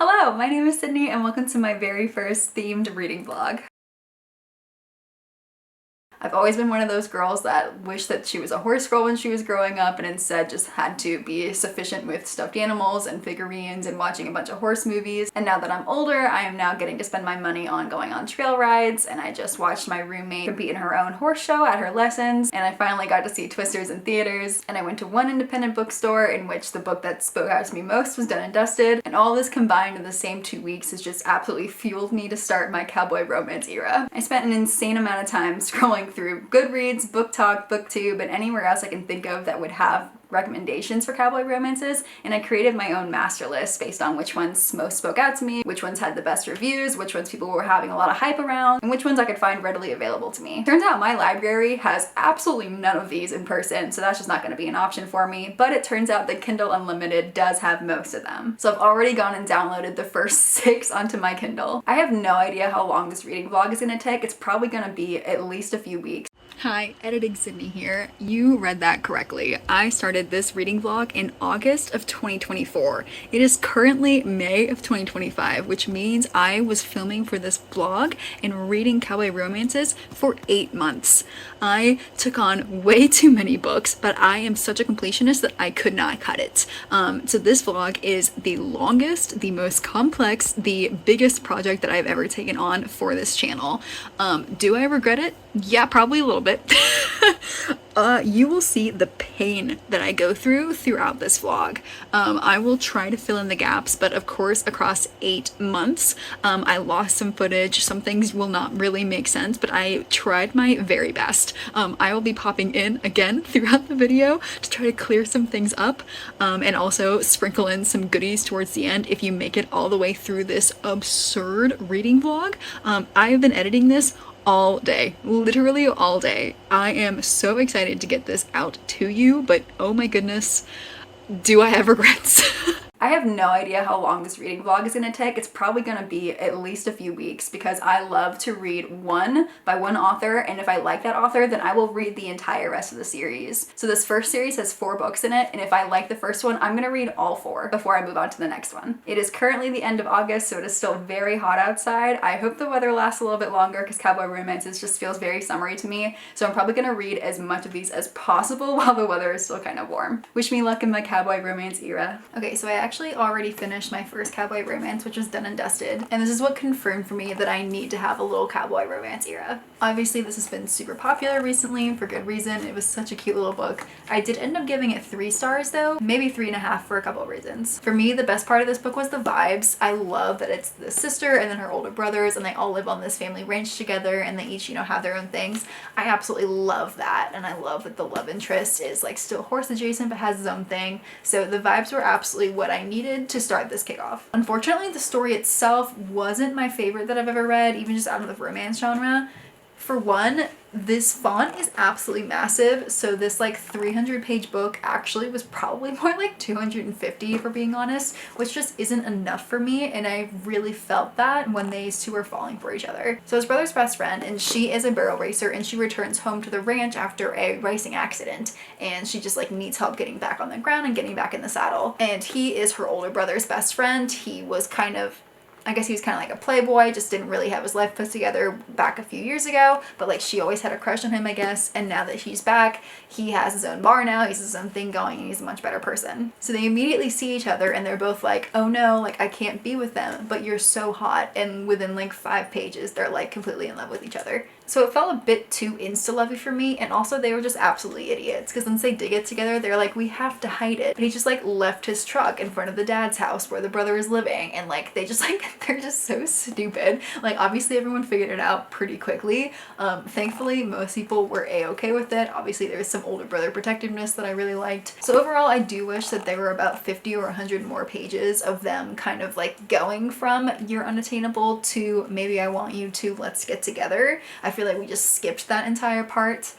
Hello, my name is Sydney and welcome to my very first themed reading vlog. I've always been one of those girls that wished that she was a horse girl when she was growing up and instead just had to be sufficient with stuffed animals and figurines and watching a bunch of horse movies. And now that I'm older, I am now getting to spend my money on going on trail rides, and I just watched my roommate compete in her own horse show at her lessons, and I finally got to see Twisters in theaters, and I went to one independent bookstore in which the book that spoke out to me most was Done and Dusted, and all this combined in the same 2 weeks has just absolutely fueled me to start my cowboy romance era. I spent an insane amount of time scrolling through Goodreads, BookTok, BookTube, and anywhere else I can think of that would have recommendations for cowboy romances, and I created my own master list based on which ones most spoke out to me, which ones had the best reviews, which ones people were having a lot of hype around, and which ones I could find readily available to me. Turns out my library has absolutely none of these in person, so that's just not going to be an option for me, but it turns out that Kindle Unlimited does have most of them. So I've already gone and downloaded the first 6 onto my Kindle. I have no idea how long this reading vlog is going to take. It's probably going to be at least a few weeks. Hi, Editing Sydney here. You read that correctly. I started this reading vlog in August of 2024. It is currently May of 2025, which means I was filming for this vlog and reading cowboy romances for 8 months. I took on way too many books, but I am such a completionist that I could not cut it. So this vlog is the longest, the most complex, the biggest project that I've ever taken on for this channel. Do I regret it? Yeah, probably a little bit. You will see the pain that I go through throughout this vlog. I will try to fill in the gaps, but of course across 8 months, I lost some footage. Some things will not really make sense, but I tried my very best. I will be popping in again throughout the video to try to clear some things up, and also sprinkle in some goodies towards the end if you make it all the way through this absurd reading vlog. I have been editing this all day, literally all day. I am so excited to get this out to you, but oh my goodness, do I have regrets? I have no idea how long this reading vlog is going to take. It's probably going to be at least a few weeks because I love to read one by one author, and if I like that author, then I will read the entire rest of the series. So this first series has 4 books in it, and if I like the first one, I'm going to read all 4 before I move on to the next one. It is currently the end of August, so it is still very hot outside. I hope the weather lasts a little bit longer because cowboy romances just feels very summery to me, so I'm probably going to read as much of these as possible while the weather is still kind of warm. Wish me luck in my cowboy romance era. Okay, so I actually already finished my first cowboy romance, which was Done and Dusted, and this is what confirmed for me that I need to have a little cowboy romance era. Obviously this has been super popular recently for good reason. It was such a cute little book. I did end up giving it 3 stars though, maybe 3.5 for a couple of reasons. For me, the best part of this book was the vibes. I love that it's the sister and then her older brothers, and they all live on this family ranch together, and they each, have their own things. I absolutely love that, and I love that the love interest is like still horse adjacent but has his own thing. So the vibes were absolutely what I needed to start this kickoff. Unfortunately, the story itself wasn't my favorite that I've ever read, even just out of the romance genre. For one, this font is absolutely massive, so this like 300-page book actually was probably more like 250 if we're being honest, which just isn't enough for me, and I really felt that when these two were falling for each other. So his brother's best friend, and she is a barrel racer, and she returns home to the ranch after a racing accident, and she just like needs help getting back on the ground and getting back in the saddle. And he is her older brother's best friend. He was I guess he was kind of like a playboy, just didn't really have his life put together back a few years ago, but like she always had a crush on him, I guess, and now that he's back, he has his own bar now, he's his own thing going, and he's a much better person. So they immediately see each other and they're both like, oh no, like I can't be with them, but you're so hot, and within like 5 pages they're like completely in love with each other. So it felt a bit too insta-lovey for me, and also they were just absolutely idiots, because once they did get together, they're like, we have to hide it. But he just like left his truck in front of the dad's house where the brother is living, and like they just like, they're just so stupid. Like obviously everyone figured it out pretty quickly. Thankfully most people were a-okay with it. Obviously there was some older brother protectiveness that I really liked. So overall I do wish that there were about 50 or 100 more pages of them kind of like going from you're unattainable to maybe I want you to let's get together. I feel like we just skipped that entire part,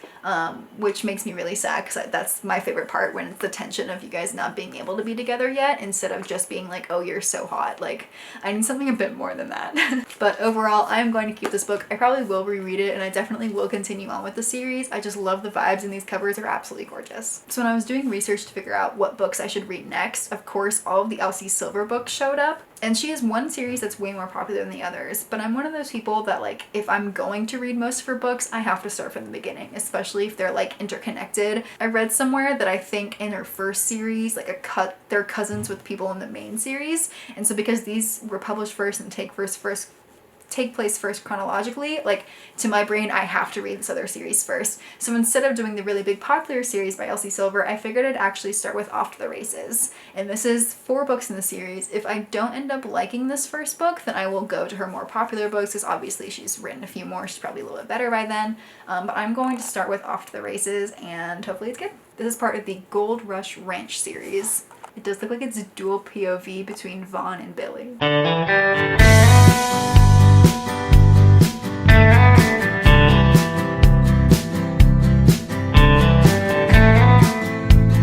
which makes me really sad because that's my favorite part, when it's the tension of you guys not being able to be together yet instead of just being like, oh, you're so hot. Like I need something a bit more than that. But overall, I'm going to keep this book. I probably will reread it, and I definitely will continue on with the series. I just love the vibes, and these covers are absolutely gorgeous. So when I was doing research to figure out what books I should read next, of course all of the Elsie Silver books showed up, And she has one series that's way more popular than the others, but I'm one of those people that, like, if I'm going to read most of her books, I have to start from the beginning, especially if they're like interconnected. I read somewhere that I think in her first series, like they're cousins with people in the main series, and so because these were published first and take place first chronologically, like, to my brain, I have to read this other series first. So instead of doing the really big popular series by Elsie Silver, I figured I'd actually start with Off to the Races. And this is 4 books in the series. If I don't end up liking this first book, then I will go to her more popular books, because obviously she's written a few more. She's probably a little bit better by then. But I'm going to start with Off to the Races, and hopefully it's good. This is part of the Gold Rush Ranch series. It does look like it's a dual POV between Vaughn and Billy.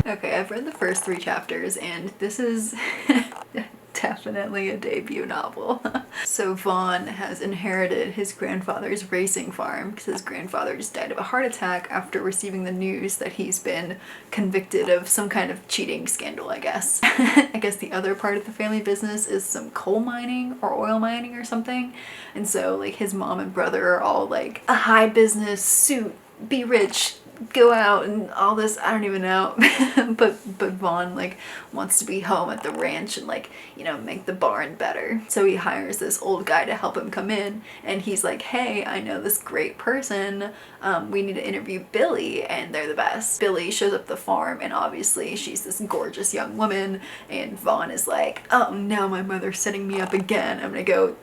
Okay, I've read the first 3 chapters, and this is definitely a debut novel. So Vaughn has inherited his grandfather's racing farm because his grandfather just died of a heart attack after receiving the news that he's been convicted of some kind of cheating scandal, I guess. I guess the other part of the family business is some coal mining or oil mining or something. And so, like, his mom and brother are all like, a high business suit, be rich, go out and all this, I don't even know. but Vaughn, like, wants to be home at the ranch and, like, you know, make the barn better. So he hires this old guy to help him come in, and he's like, hey, I know this great person, we need to interview Billy, and they're the best. Billy shows up at the farm, and obviously she's this gorgeous young woman, and Vaughn is like, oh no, my mother's setting me up again, I'm gonna go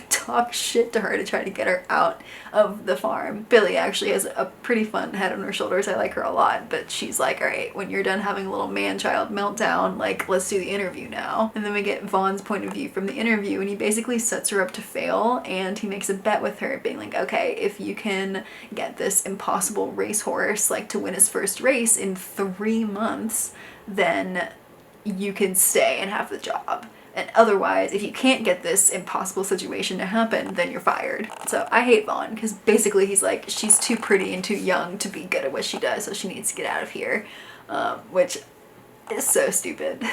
talk shit to her to try to get her out of the farm. Billy actually has a pretty fun head on her shoulders. I like her a lot, but she's like, all right, when you're done having a little man-child meltdown, like, let's do the interview now. And then we get Vaughn's point of view from the interview, and he basically sets her up to fail, and he makes a bet with her, being like, okay, if you can get this impossible racehorse, like, to win his first race in 3 months, then you can stay and have the job. And otherwise, if you can't get this impossible situation to happen, then you're fired. So I hate Vaughn, because basically he's like, she's too pretty and too young to be good at what she does, so she needs to get out of here, which is so stupid.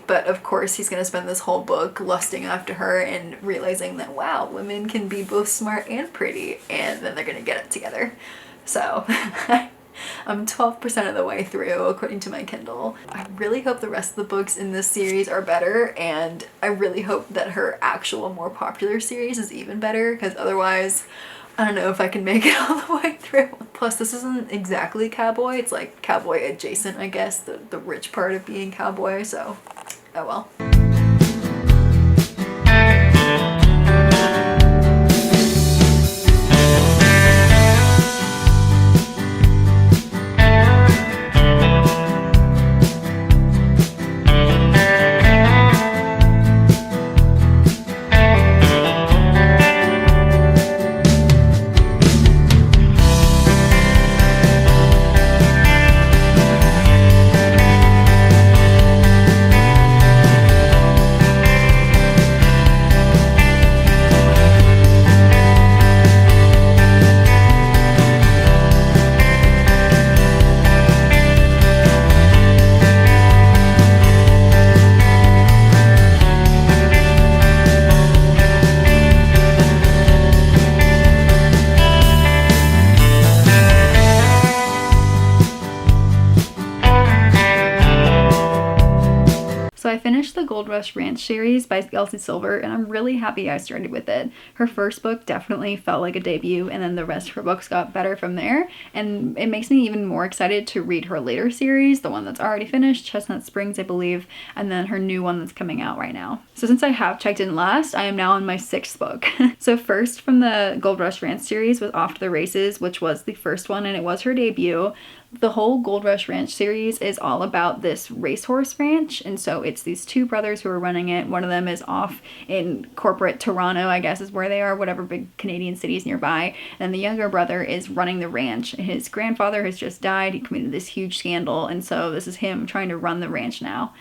But of course he's gonna spend this whole book lusting after her and realizing that, wow, women can be both smart and pretty, and then they're gonna get it together. So I'm 12% of the way through, according to my Kindle. I really hope the rest of the books in this series are better, and I really hope that her actual more popular series is even better, because otherwise I don't know if I can make it all the way through. Plus, this isn't exactly cowboy, it's like cowboy adjacent, I guess, the rich part of being cowboy, so oh well. I finished the Gold Rush Ranch series by Elsie Silver, and I'm really happy I started with it. Her first book definitely felt like a debut, and then the rest of her books got better from there, and it makes me even more excited to read her later series, the one that's already finished, Chestnut Springs, I believe, and then her new one that's coming out right now. So since I have checked in last, I am now on my 6th book. So first from the Gold Rush Ranch series was Off to the Races, which was the first one, and it was her debut. The whole Gold Rush Ranch series is all about this racehorse ranch, and so it's these 2 brothers who are running it. One of them is off in corporate Toronto, I guess is where they are, whatever big Canadian cities nearby, and the younger brother is running the ranch. His grandfather has just died, he committed this huge scandal, and so this is him trying to run the ranch now.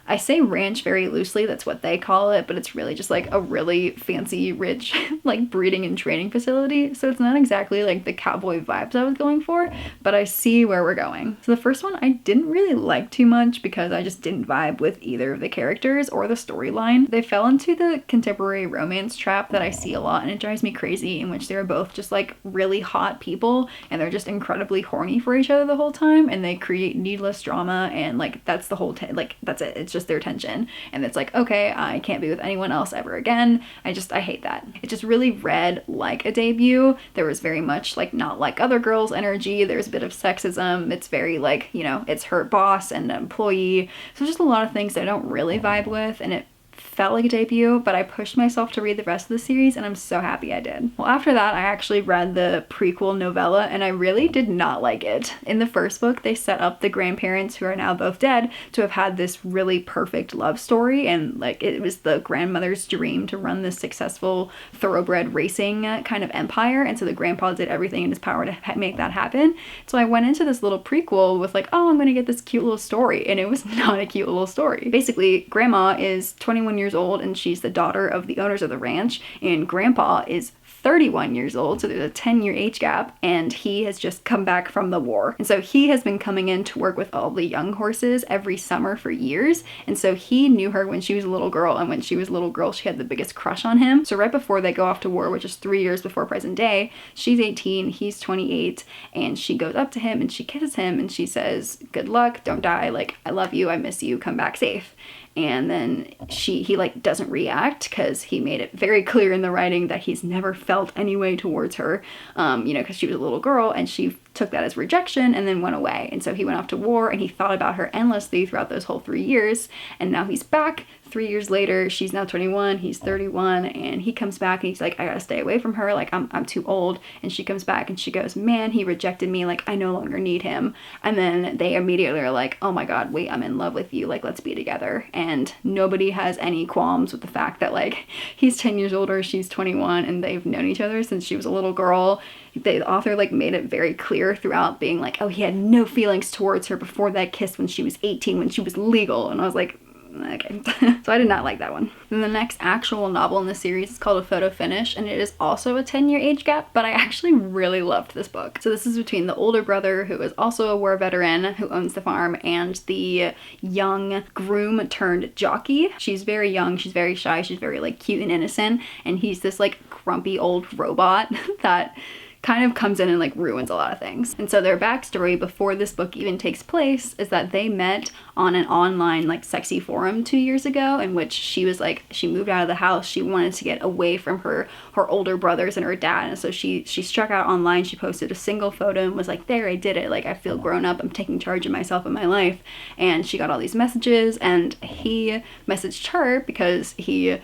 I say ranch very loosely, that's what they call it, but it's really just like a really fancy, rich, like breeding and training facility. So it's not exactly like the cowboy vibes I was going for, but I see where we're going. So the first one I didn't really like too much because I just didn't vibe with either of the characters or the storyline. They fell into the contemporary romance trap that I see a lot, and it drives me crazy, in which they're both just like really hot people and they're just incredibly horny for each other the whole time, and they create needless drama, and like that's the whole like that's it. It's just their tension, and it's like, okay, I can't be with anyone else ever again. I hate that. It just really read like a debut. There was very much like not like other girls energy. There's a bit of sexism. It's very like, you know, it's her boss and employee. So just a lot of things that I don't really vibe with, and it felt like a debut, but I pushed myself to read the rest of the series, and I'm so happy I did. Well, after that, I actually read the prequel novella, and I really did not like it. In the first book, they set up the grandparents, who are now both dead, to have had this really perfect love story, and like it was the grandmother's dream to run this successful thoroughbred racing kind of empire, and so the grandpa did everything in his power to make that happen. So I went into this little prequel with like, oh, I'm gonna get this cute little story, and it was not a cute little story. Basically, grandma is 21 years old and she's the daughter of the owners of the ranch, and grandpa is 31 years old, so there's a 10-year age gap, and he has just come back from the war. And so he has been coming in to work with all the young horses every summer for years, and so he knew her when she was a little girl, and when she was a little girl she had the biggest crush on him. So right before they go off to war, which is 3 years before present day, she's 18, he's 28, and she goes up to him and she kisses him and she says, good luck, don't die, like I love you, I miss you, come back safe. And then he like doesn't react because he made it very clear in the writing that he's never felt any way towards her, you know, because she was a little girl, and she took that as rejection and then went away. And so he went off to war and he thought about her endlessly throughout those whole 3 years, and now he's back 3 years later. She's now 21, he's 31, and he comes back and he's like, I gotta stay away from her, like I'm too old. And she comes back and she goes, man, he rejected me, like I no longer need him. And then they immediately are like, oh my god, wait, I'm in love with you, like let's be together. And nobody has any qualms with the fact that like he's 10 years older, she's 21, and they've known each other since she was a little girl. The author like made it very clear throughout, being like, oh, he had no feelings towards her before that kiss when she was 18, when she was legal. And I was like, okay. So I did not like that one. Then the next actual novel in the series is called A Photo Finish, and it is also a 10-year age gap, but I actually really loved this book. So this is between the older brother, who is also a war veteran, who owns the farm, and the young groom turned jockey. She's very young, she's very shy, she's very like cute and innocent, and he's this like grumpy old robot that kind of comes in and like ruins a lot of things. And so their backstory before this book even takes place is that they met on an online like sexy forum 2 years ago, in which she was like, she moved out of the house, she wanted to get away from her older brothers and her dad, and so she struck out online. She posted a single photo and was like, there, I did it, like I feel grown up, I'm taking charge of myself and my life. And she got all these messages, and he messaged her because he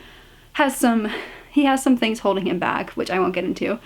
has some things holding him back, which I won't get into.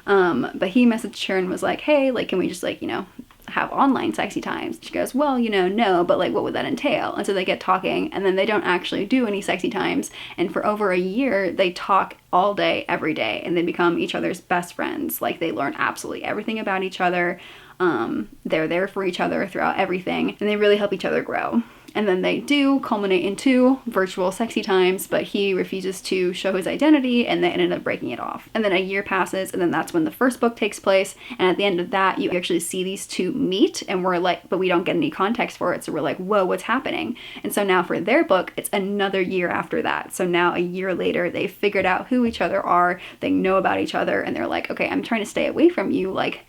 But he messaged her and was like, hey, like, can we just like, you know, have online sexy times? She goes, well, you know, no, but like, what would that entail? And so they get talking, and then they don't actually do any sexy times. And for over a year, they talk all day, every day, and they become each other's best friends. Like, they learn absolutely everything about each other. They're there for each other throughout everything, and they really help each other grow. And then they do culminate into virtual sexy times, but he refuses to show his identity, and they ended up breaking it off. And then a year passes, and then that's when the first book takes place. And at the end of that, you actually see these two meet, and we're like, but we don't get any context for it. So we're like, whoa, what's happening? And so now for their book, it's another year after that. So now a year later, they've figured out who each other are. They know about each other, and they're like, okay, I'm trying to stay away from you. Like,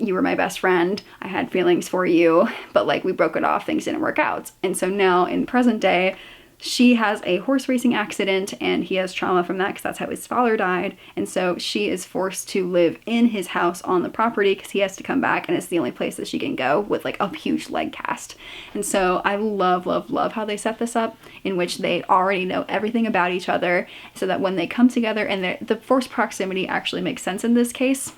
you were my best friend, I had feelings for you, but like we broke it off, things didn't work out. And so now in present day, she has a horse racing accident, and he has trauma from that because that's how his father died. And so she is forced to live in his house on the property because he has to come back, and it's the only place that she can go with like a huge leg cast. And so I love, love, love how they set this up, in which they already know everything about each other, so that when they come together, and the forced proximity actually makes sense in this case.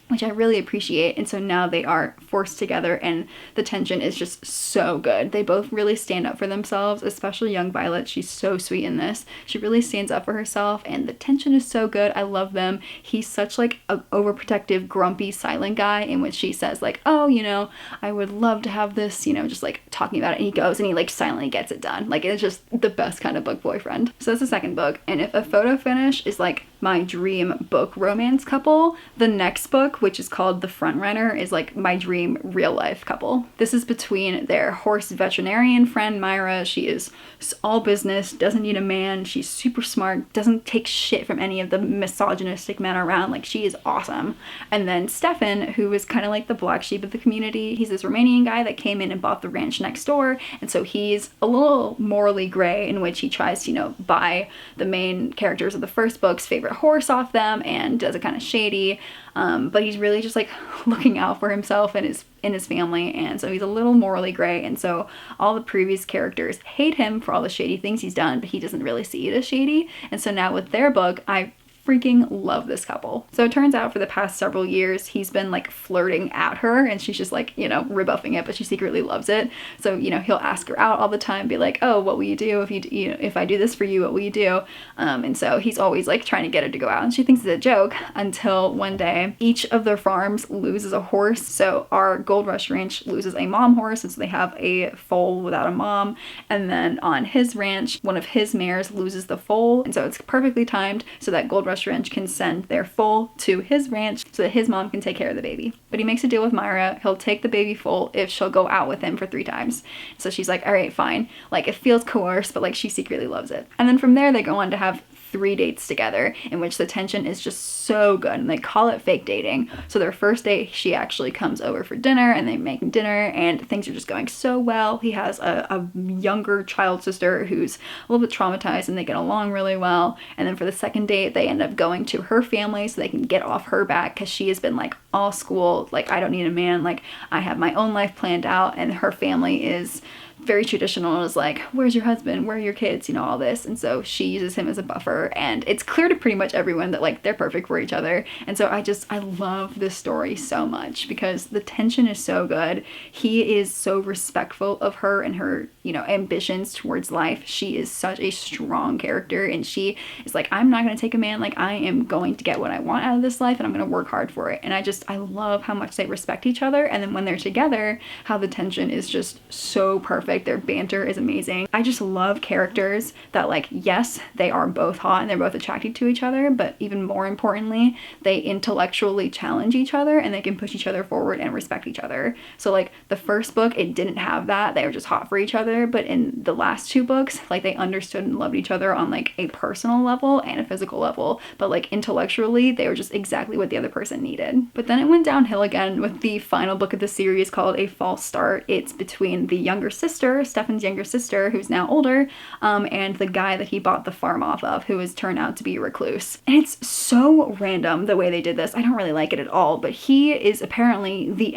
which I really appreciate. And so now they are forced together and the tension is just so good. They both really stand up for themselves, especially young Violet. She's so sweet in this. She really stands up for herself and the tension is so good. I love them. He's such like an overprotective, grumpy, silent guy in which she says like, oh, you know, I would love to have this, you know, just like talking about it. And he goes and he like silently gets it done. Like it's just the best kind of book boyfriend. So that's the second book. And if a photo finish is like my dream book romance couple, the next book, which is called The Frontrunner, is like my dream real life couple. This is between their horse veterinarian friend Myra. She is all business, doesn't need a man, she's super smart, doesn't take shit from any of the misogynistic men around, like she is awesome. And then Stefan, who is kind of like the black sheep of the community. He's this Romanian guy that came in and bought the ranch next door, and so he's a little morally gray in which he tries to, you know, buy the main characters of the first book's favorite horse off them and does it kind of shady, but he's really just like looking out for himself and his family, and so he's a little morally gray, and so all the previous characters hate him for all the shady things he's done, but he doesn't really see it as shady. And so now with their book, I freaking love this couple. So it turns out for the past several years he's been like flirting at her and she's just like, you know, rebuffing it, but she secretly loves it. So, you know, he'll ask her out all the time, be like, oh, what will you do if you know, if I do this for you, what will you do? And so he's always like trying to get her to go out, and she thinks it's a joke until one day each of their farms loses a horse. So our Gold Rush Ranch loses a mom horse, and so they have a foal without a mom, and then on his ranch one of his mares loses the foal, and so it's perfectly timed so that Gold Rush Ranch can send their foal to his ranch so that his mom can take care of the baby. But he makes a deal with Myra. He'll take the baby foal if she'll go out with him for 3 times. So she's like, all right, fine. Like it feels coerced, but like she secretly loves it. And then from there they go on to have 3 dates together in which the tension is just so good, and they call it fake dating. So their first date, she actually comes over for dinner and they make dinner and things are just going so well. He has a younger child sister who's a little bit traumatized and they get along really well. And then for the second date they end up going to her family so they can get off her back, because she has been like all school, like I don't need a man, like I have my own life planned out, and her family is very traditional and is like, where's your husband, where are your kids, you know, all this. And so she uses him as a buffer, and it's clear to pretty much everyone that like they're perfect for each other. And so I love this story so much because the tension is so good. He is so respectful of her and her, you know, ambitions towards life. She is such a strong character, and she is like, I'm not going to take a man, like I am going to get what I want out of this life and I'm going to work hard for it. And I love how much they respect each other, and then when they're together, how the tension is just so perfect. Their banter is amazing. I just love characters that like, yes, they are both hot and they're both attracted to each other, but even more importantly, they intellectually challenge each other and they can push each other forward and respect each other. So like the first book, it didn't have that. They were just hot for each other, but in the last 2 books, like they understood and loved each other on like a personal level and a physical level, but like intellectually, they were just exactly what the other person needed. But then it went downhill again with the final book of the series called A False Start. It's between the younger sister, Stefan's younger sister, who's now older, and the guy that he bought the farm off of, who has turned out to be a recluse. And it's so random the way they did this. I don't really like it at all, but he is apparently the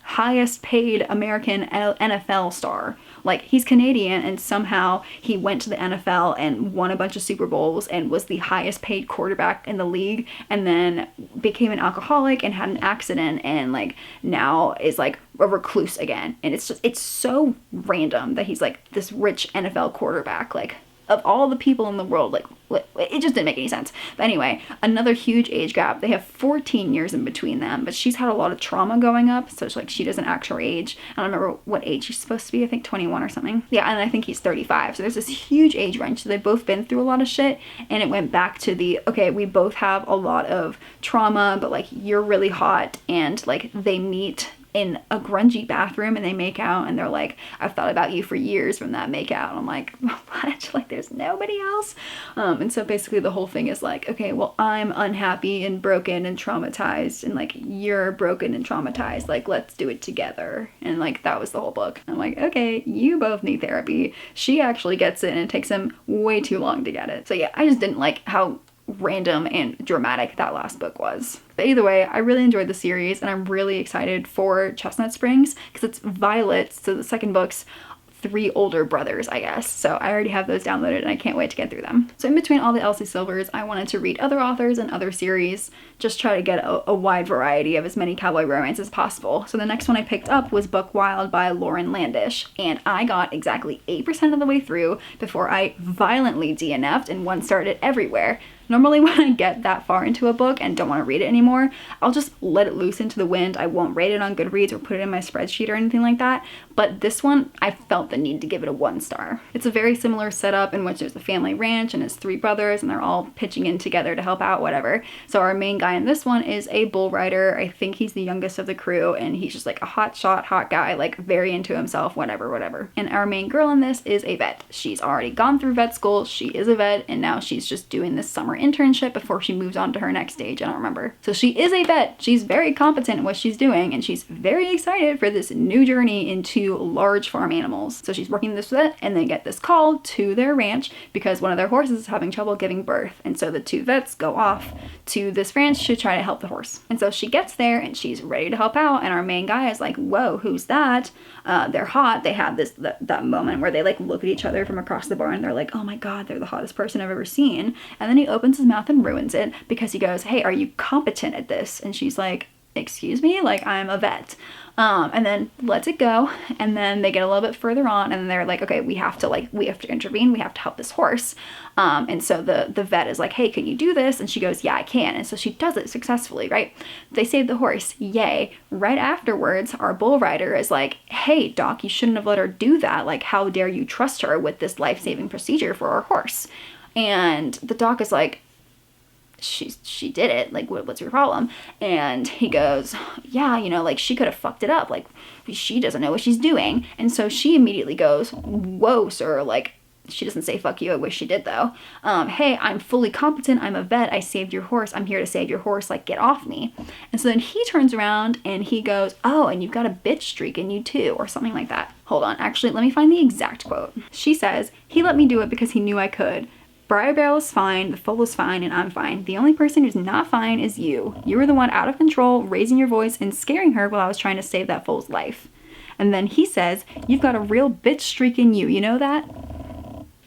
highest paid American NFL star. Like he's Canadian and somehow he went to the NFL and won a bunch of Super Bowls and was the highest paid quarterback in the league, and then became an alcoholic and had an accident and like now is like a recluse again. And it's so random that he's like this rich NFL quarterback. Like of all the people in the world, like it just didn't make any sense. But anyway, another huge age gap. They have 14 years in between them, but she's had a lot of trauma going up, so it's like she doesn't act her age. I don't remember what age she's supposed to be. I think 21 or something. Yeah, and I think he's 35. So there's this huge age range. So they've both been through a lot of shit, and it went back to the, okay, we both have a lot of trauma, but like you're really hot, and like they meet in a grungy bathroom and they make out and they're like, I've thought about you for years from that make out. I'm like, what? Like there's nobody else? And so basically the whole thing is like, okay, well I'm unhappy and broken and traumatized, and like you're broken and traumatized, like let's do it together. And like that was the whole book. I'm like, okay, you both need therapy. She actually gets it and it takes him way too long to get it. So yeah, I just didn't like how random and dramatic that last book was. But either way, I really enjoyed the series and I'm really excited for Chestnut Springs because it's Violet, so the second book's 3 older brothers, I guess. So I already have those downloaded and I can't wait to get through them. So in between all the Elsie Silvers, I wanted to read other authors and other series, just try to get a wide variety of as many cowboy romance as possible. So the next one I picked up was Book Wild by Lauren Landish, and I got exactly 8% of the way through before I violently DNF'd and 1-starred it everywhere. Normally when I get that far into a book and don't want to read it anymore, I'll just let it loose into the wind. I won't rate it on Goodreads or put it in my spreadsheet or anything like that. But this one, I felt the need to give it a 1 star. It's a very similar setup in which there's a family ranch and it's 3 brothers and they're all pitching in together to help out, whatever. So our main guy in this one is a bull rider. I think he's the youngest of the crew and he's just like a hot guy, like very into himself, whatever. And our main girl in this is a vet. She's already gone through vet school. She is a vet and now she's just doing this summer internship before she moves on to her next stage. I don't remember. So she is a vet. She's very competent in what she's doing and she's very excited for this new journey into large farm animals. So she's working this vet and they get this call to their ranch because one of their horses is having trouble giving birth. And so the 2 vets go off to this ranch to try to help the horse. And so she gets there and she's ready to help out and our main guy is like, whoa, who's that? They're hot. They have that moment where they like look at each other from across the barn. They're like, oh my God, they're the hottest person I've ever seen. And then he opens his mouth and ruins it because he goes, hey, are you competent at this? And she's like, excuse me, like I'm a vet. And then lets it go. And then they get a little bit further on and they're like, okay, we have to intervene. We have to help this horse. And so the vet is like, hey, can you do this? And she goes, yeah, I can. And so she does it successfully, right? They save the horse. Yay. Right afterwards, our bull rider is like, hey, doc, you shouldn't have let her do that. Like, how dare you trust her with this life-saving procedure for our horse? And the doc is like, she did it, like what's your problem? And he goes, yeah, like she could have fucked it up, like she doesn't know what she's doing. And so she immediately goes, whoa, sir, like she doesn't say fuck you, I wish she did though. Hey, I'm fully competent, I'm a vet, I saved your horse, I'm here to save your horse, like get off me. And so then he turns around and he goes, oh, and you've got a bitch streak in you too, or something like that. Hold on, actually let me find the exact quote. She says, he let me do it because he knew I could. Briar Barrel is fine, the foal is fine, and I'm fine. The only person who's not fine is you. You were the one out of control, raising your voice and scaring her while I was trying to save that foal's life. And then he says, you've got a real bitch streak in you, you know that?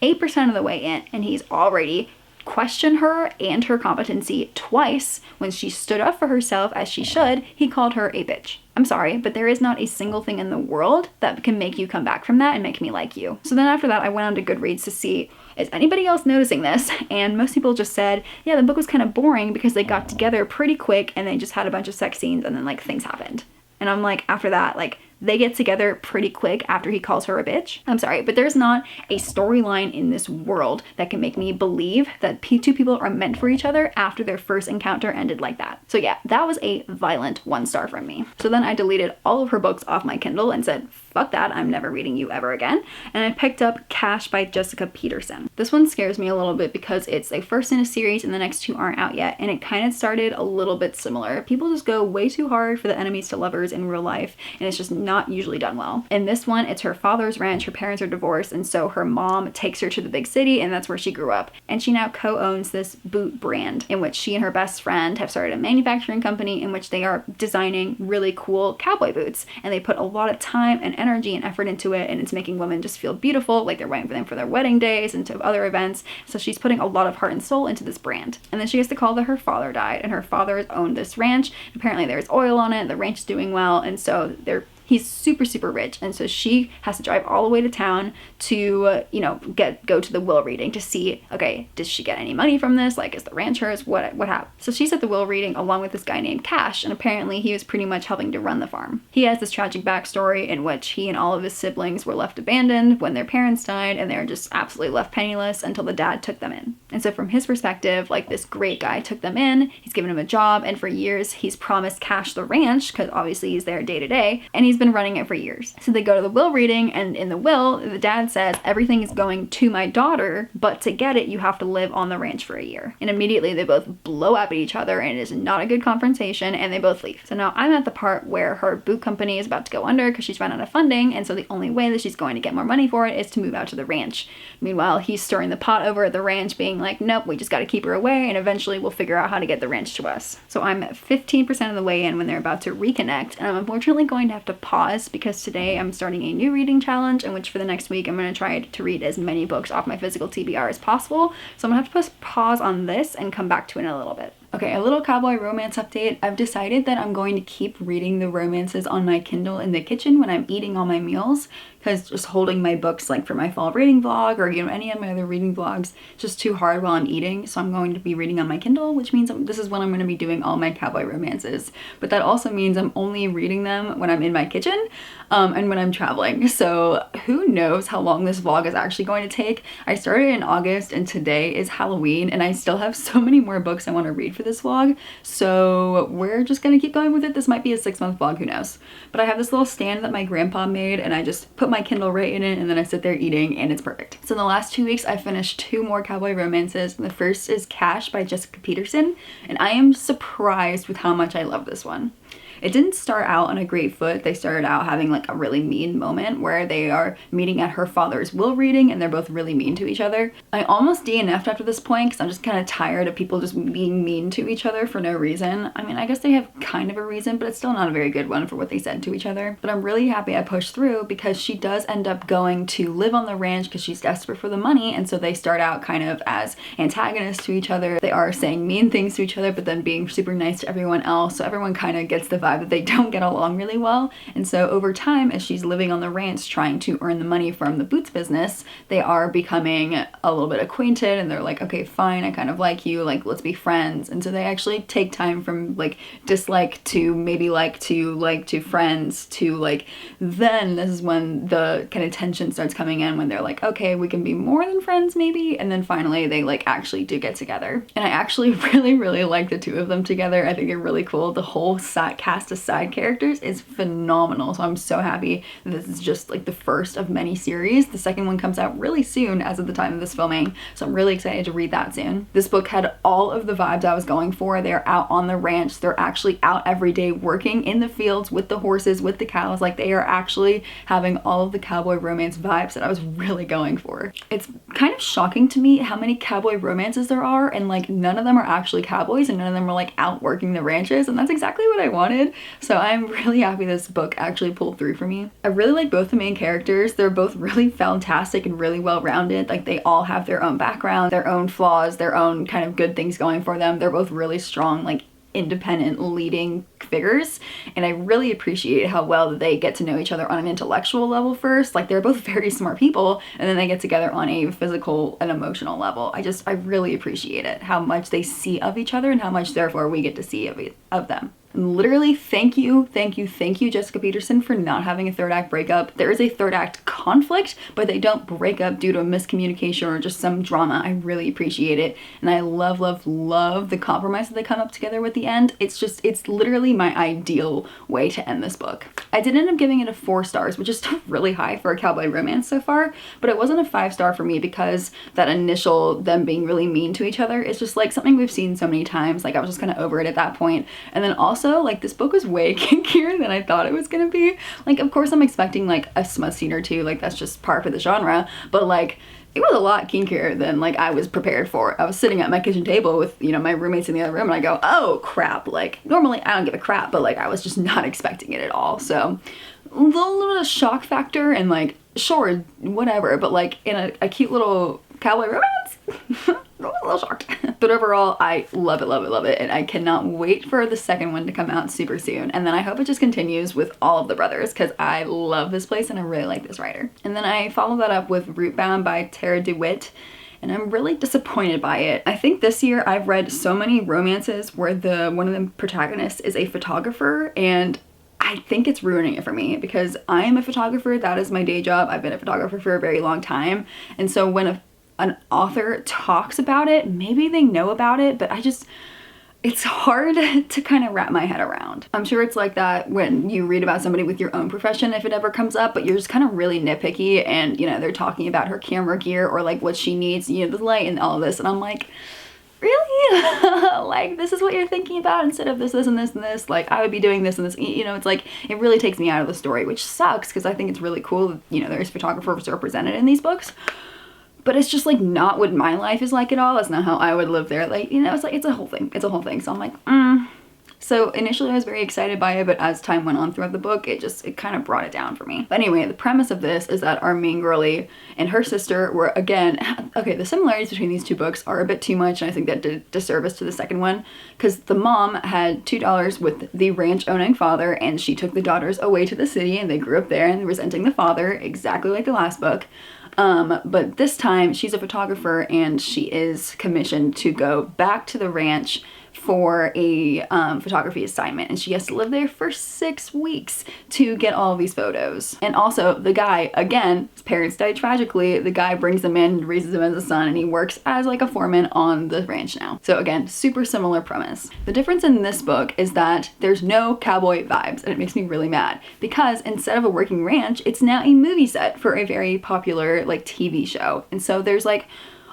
8% of the way in, and he's already questioned her and her competency twice. When she stood up for herself as she should, he called her a bitch. I'm sorry, but there is not a single thing in the world that can make you come back from that and make me like you. So then after that, I went on to Goodreads to see, is anybody else noticing this? And most people just said, yeah, the book was kind of boring because they got together pretty quick and they just had a bunch of sex scenes and then like things happened. And I'm like, after that, like they get together pretty quick after he calls her a bitch. I'm sorry, but there's not a storyline in this world that can make me believe that 2 people are meant for each other after their first encounter ended like that. So yeah, that was a violent 1 star from me. So then I deleted all of her books off my Kindle and said, fuck that, I'm never reading you ever again. And I picked up Cash by Jessica Peterson. This one scares me a little bit because it's a first in a series and the next 2 aren't out yet. And it kind of started a little bit similar. People just go way too hard for the enemies to lovers in real life. And it's just not usually done well. In this one, it's her father's ranch, her parents are divorced, and so her mom takes her to the big city and that's where she grew up. And she now co-owns this boot brand in which she and her best friend have started a manufacturing company in which they are designing really cool cowboy boots. And they put a lot of time and energy and effort into it, and it's making women just feel beautiful, like they're wearing them for their wedding days and to other events. So she's putting a lot of heart and soul into this brand. And then she gets the call that her father died, and her father has owned this ranch. Apparently there's oil on it, the ranch is doing well, and so he's super, super rich. And so she has to drive all the way to town to, go to the will reading to see, okay, does she get any money from this? Like, is the ranch hers? What happened? So she's at the will reading along with this guy named Cash, and apparently he was pretty much helping to run the farm. He has this tragic backstory in which he and all of his siblings were left abandoned when their parents died, and they were just absolutely left penniless until the dad took them in. And so from his perspective, like, this great guy took them in, he's given him a job, and for years he's promised Cash the ranch, because obviously he's there day to day, and he's been running it for years. So they go to the will reading, and in the will, the dad says, everything is going to my daughter, but to get it, you have to live on the ranch for a year. And immediately they both blow up at each other, and it is not a good confrontation, and they both leave. So now I'm at the part where her boot company is about to go under because she's run out of funding, and so the only way that she's going to get more money for it is to move out to the ranch. Meanwhile, he's stirring the pot over at the ranch, being like, nope, we just got to keep her away, and eventually we'll figure out how to get the ranch to us. So I'm 15% of the way in when they're about to reconnect, and I'm unfortunately going to have to pause because today I'm starting a new reading challenge in which for the next week I'm going to try to read as many books off my physical TBR as possible. So I'm going to have to press pause on this and come back to it in a little bit. Okay, a little Cowboy Romance update. I've decided that I'm going to keep reading the romances on my Kindle in the kitchen when I'm eating all my meals, because just holding my books like for my fall reading vlog or, you know, any of my other reading vlogs, just too hard while I'm eating. So I'm going to be reading on my Kindle, which means this is when I'm going to be doing all my Cowboy romances. But that also means I'm only reading them when I'm in my kitchen and when I'm traveling. So who knows how long this vlog is actually going to take. I started in August and today is Halloween and I still have so many more books I want to read for this vlog. So we're just gonna keep going with it. This might be a 6-month vlog, who knows. But I have this little stand that my grandpa made and I just put my Kindle right in it and then I sit there eating and it's perfect. So in the last 2 weeks I finished 2 more Cowboy romances. The first is Cash by Jessica Peterson and I am surprised with how much I love this one. It didn't start out on a great foot. They started out having like a really mean moment where they are meeting at her father's will reading and they're both really mean to each other. I almost DNF'd after this point because I'm just kind of tired of people just being mean to each other for no reason. I mean, I guess they have kind of a reason, but it's still not a very good one for what they said to each other. But I'm really happy I pushed through because she does end up going to live on the ranch because she's desperate for the money, and so they start out kind of as antagonists to each other. They are saying mean things to each other but then being super nice to everyone else, so everyone kind of gets the vibe that they don't get along really well. And so over time, as she's living on the ranch trying to earn the money from the boots business, they are becoming a little bit acquainted and they're like, okay, fine, I kind of like you, like let's be friends. And so they actually take time from like dislike to maybe like to friends to like, then this is when the kind of tension starts coming in, when they're like, okay, we can be more than friends maybe. And then finally they like actually do get together. And I actually really like the two of them together. I think they're really cool. The whole cast of side characters is phenomenal. So I'm so happy that this is just like the first of many series. The second one comes out really soon as of the time of this filming. So I'm really excited to read that soon. This book had all of the vibes I was going for. They're out on the ranch. They're actually out every day working in the fields with the horses, with the cows. Like they are actually having all of the Cowboy romance vibes that I was really going for. It's kind of shocking to me how many Cowboy romances there are, and like none of them are actually cowboys and none of them are like out working the ranches, and that's exactly what I wanted. So I'm really happy this book actually pulled through for me. I really like both the main characters. They're both really fantastic and really well-rounded. Like they all have their own background, their own flaws, their own kind of good things going for them. They're both really strong, like independent leading figures, and I really appreciate how well that they get to know each other on an intellectual level first. Like they're both very smart people and then they get together on a physical and emotional level. I really appreciate it, how much they see of each other and how much therefore we get to see of them. And literally, thank you, Jessica Peterson, for not having a third act breakup. There is a third act conflict, but they don't break up due to a miscommunication or just some drama. I really appreciate it. And I love the compromise that they come up together with the end. It's literally my ideal way to end this book. I did end up giving it a 4 stars, which is still really high for a Cowboy romance so far, but it wasn't a 5-star for me because that initial them being really mean to each other is just like something we've seen so many times. Like I was just kind of over it at that point. And then also like this book was way kinkier than I thought it was gonna be. Like of course I'm expecting like a smut scene or two, like that's just par for the genre, but like it was a lot kinkier than like I was prepared for. I was sitting at my kitchen table with, you know, my roommates in the other room and I go, oh crap, like normally I don't give a crap, but like I was just not expecting it at all. So a little bit of shock factor and like sure, whatever, but like in a cute little Cowboy romance. I'm a little shocked. But overall, I love it, and I cannot wait for the second one to come out super soon. And then I hope it just continues with all of the brothers because I love this place and I really like this writer. And then I follow that up with Rootbound by Tara DeWitt, and I'm really disappointed by it. I think this year I've read so many romances where one of the protagonists is a photographer, and I think it's ruining it for me because I am a photographer. That is my day job. I've been a photographer for a very long time. And so when an author talks about it, maybe they know about it, but it's hard to kind of wrap my head around. I'm sure it's like that when you read about somebody with your own profession, if it ever comes up, but you're just kind of really nitpicky and, you know, they're talking about her camera gear or like what she needs, you know, the light and all of this. And I'm like, really? Like, this is what you're thinking about instead of this, and this, and this. Like, I would be doing this and this. You know, it's like, it really takes me out of the story, which sucks because I think it's really cool that, you know, there's photographers represented in these books. But it's just like not what my life is like at all. It's not how I would live there. Like, you know, it's like, it's a whole thing. So I'm like, So initially I was very excited by it, but as time went on throughout the book, it kind of brought it down for me. But anyway, the premise of this is that our main girly and her sister were, again, okay, the similarities between these two books are a bit too much, and I think that did disservice to the second one, because the mom had two daughters with the ranch owning father, and she took the daughters away to the city, and they grew up there and resenting the father, exactly like the last book. But this time she's a photographer and she is commissioned to go back to the ranch for a photography assignment, and she has to live there for 6 weeks to get all of these photos. And also the guy, again, his parents died tragically, the guy brings him in, raises him as a son, and he works as like a foreman on the ranch now. So again, super similar premise. The difference in this book is that there's no cowboy vibes, and it makes me really mad because instead of a working ranch, it's now a movie set for a very popular like TV show. And so there's like